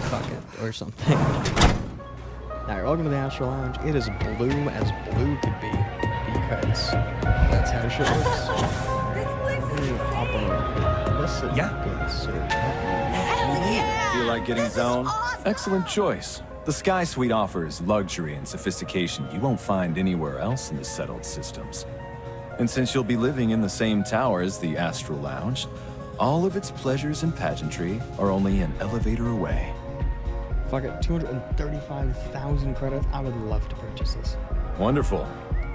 Speaker 1: fuck it, or something. Alright, welcome to the Astro Lounge. It is blue as blue could be, because that's how shit works.
Speaker 17: Yeah.
Speaker 1: Good, sir.
Speaker 17: Feel like getting zoned? Excellent choice. The Sky Suite offers luxury and sophistication you won't find anywhere else in the settled systems. And since you'll be living in the same tower as the Astral Lounge, all of its pleasures and pageantry are only an elevator away.
Speaker 1: Fuck it, 235,000 credits. I would love to purchase this.
Speaker 17: Wonderful.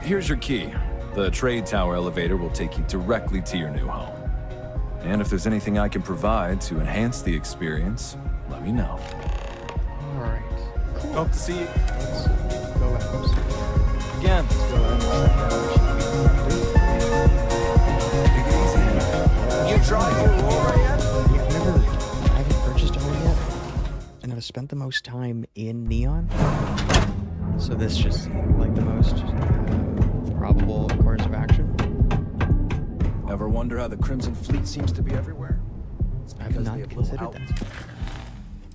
Speaker 17: Here's your key. The trade tower elevator will take you directly to your new home. And if there's anything I can provide to enhance the experience, let me know.
Speaker 1: Alright. Cool.
Speaker 17: Hope to see you.
Speaker 1: Let's go ahead.
Speaker 17: Again.
Speaker 1: Let's go ahead.
Speaker 17: You tried Aurora yet?
Speaker 1: I haven't purchased Aurora yet. And I've spent the most time in Neon. So this just seemed like the most probable course of action.
Speaker 17: Ever wonder how the Crimson Fleet seems to be everywhere?
Speaker 1: I've not considered that.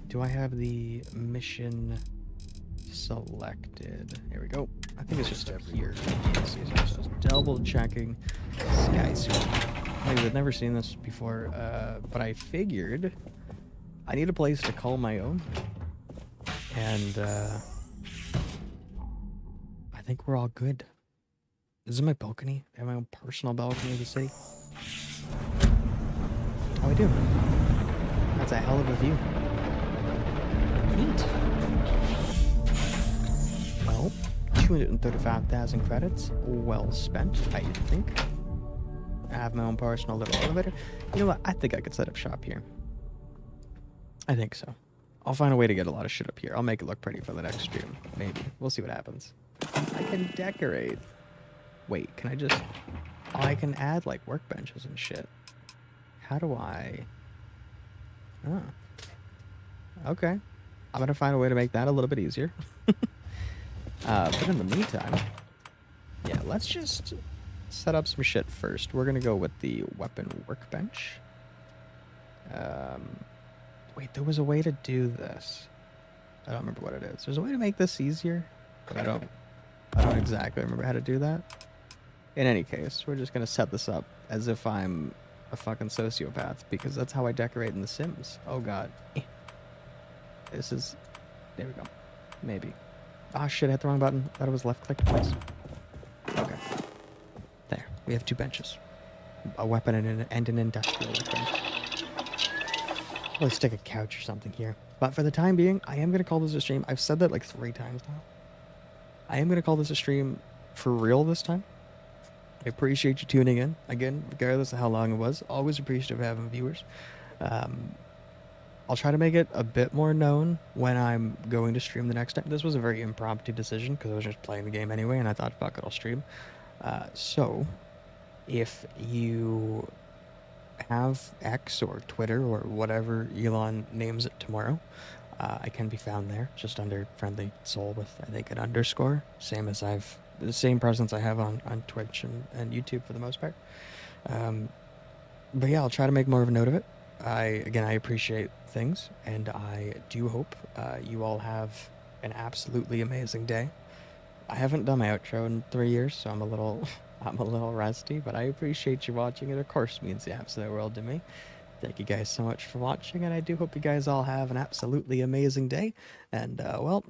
Speaker 1: Do I have the mission selected? Here we go. I think it's just up here. Let's see, so just double checking Sky Suite. I've never seen this before, but I figured I need a place to call my own. And I think we're all good. This is my balcony. I have my own personal balcony of the city. How we do? That's a hell of a view. Neat. Well, 235,000 credits. Well spent, I think. I have my own personal little elevator. You know what? I think I could set up shop here. I think so. I'll find a way to get a lot of shit up here. I'll make it look pretty for the next stream. Maybe. We'll see what happens. I can decorate. Wait, can I just... Oh, I can add, like, workbenches and shit. How do I... Oh. Okay. I'm gonna find a way to make that a little bit easier. But in the meantime... Yeah, let's just set up some shit first. We're gonna go with the weapon workbench. Wait, there was a way to do this. I don't remember what it is. There's a way to make this easier, but I don't exactly remember how to do that. In any case, we're just gonna set this up as if I'm a fucking sociopath, because that's how I decorate in The Sims. Oh god. This is... There we go. Maybe. Ah, shit, I hit the wrong button. Thought it was left click twice. Okay. There. We have 2 benches. A weapon and an industrial bench. Let's stick a couch or something here. But for the time being, I am going to call this a stream. I've said that like 3 times now. I am going to call this a stream for real this time. I appreciate you tuning in. Again, regardless of how long it was, always appreciative of having viewers. I'll try to make it a bit more known when I'm going to stream the next time. This was a very impromptu decision because I was just playing the game anyway, and I thought, fuck it, I'll stream. So, if you have X or Twitter or whatever Elon names it tomorrow, I can be found there, just under Friendly Soul with, I think, an underscore. Same as the same presence I have on Twitch and YouTube for the most part. But yeah, I'll try to make more of a note of it. I appreciate things, and I do hope you all have an absolutely amazing day. I haven't done my outro in 3 years, so I'm a little I'm a little rusty, but I appreciate you watching. It, of course, means the absolute world to me. Thank you guys so much for watching, and I do hope you guys all have an absolutely amazing day. And, well,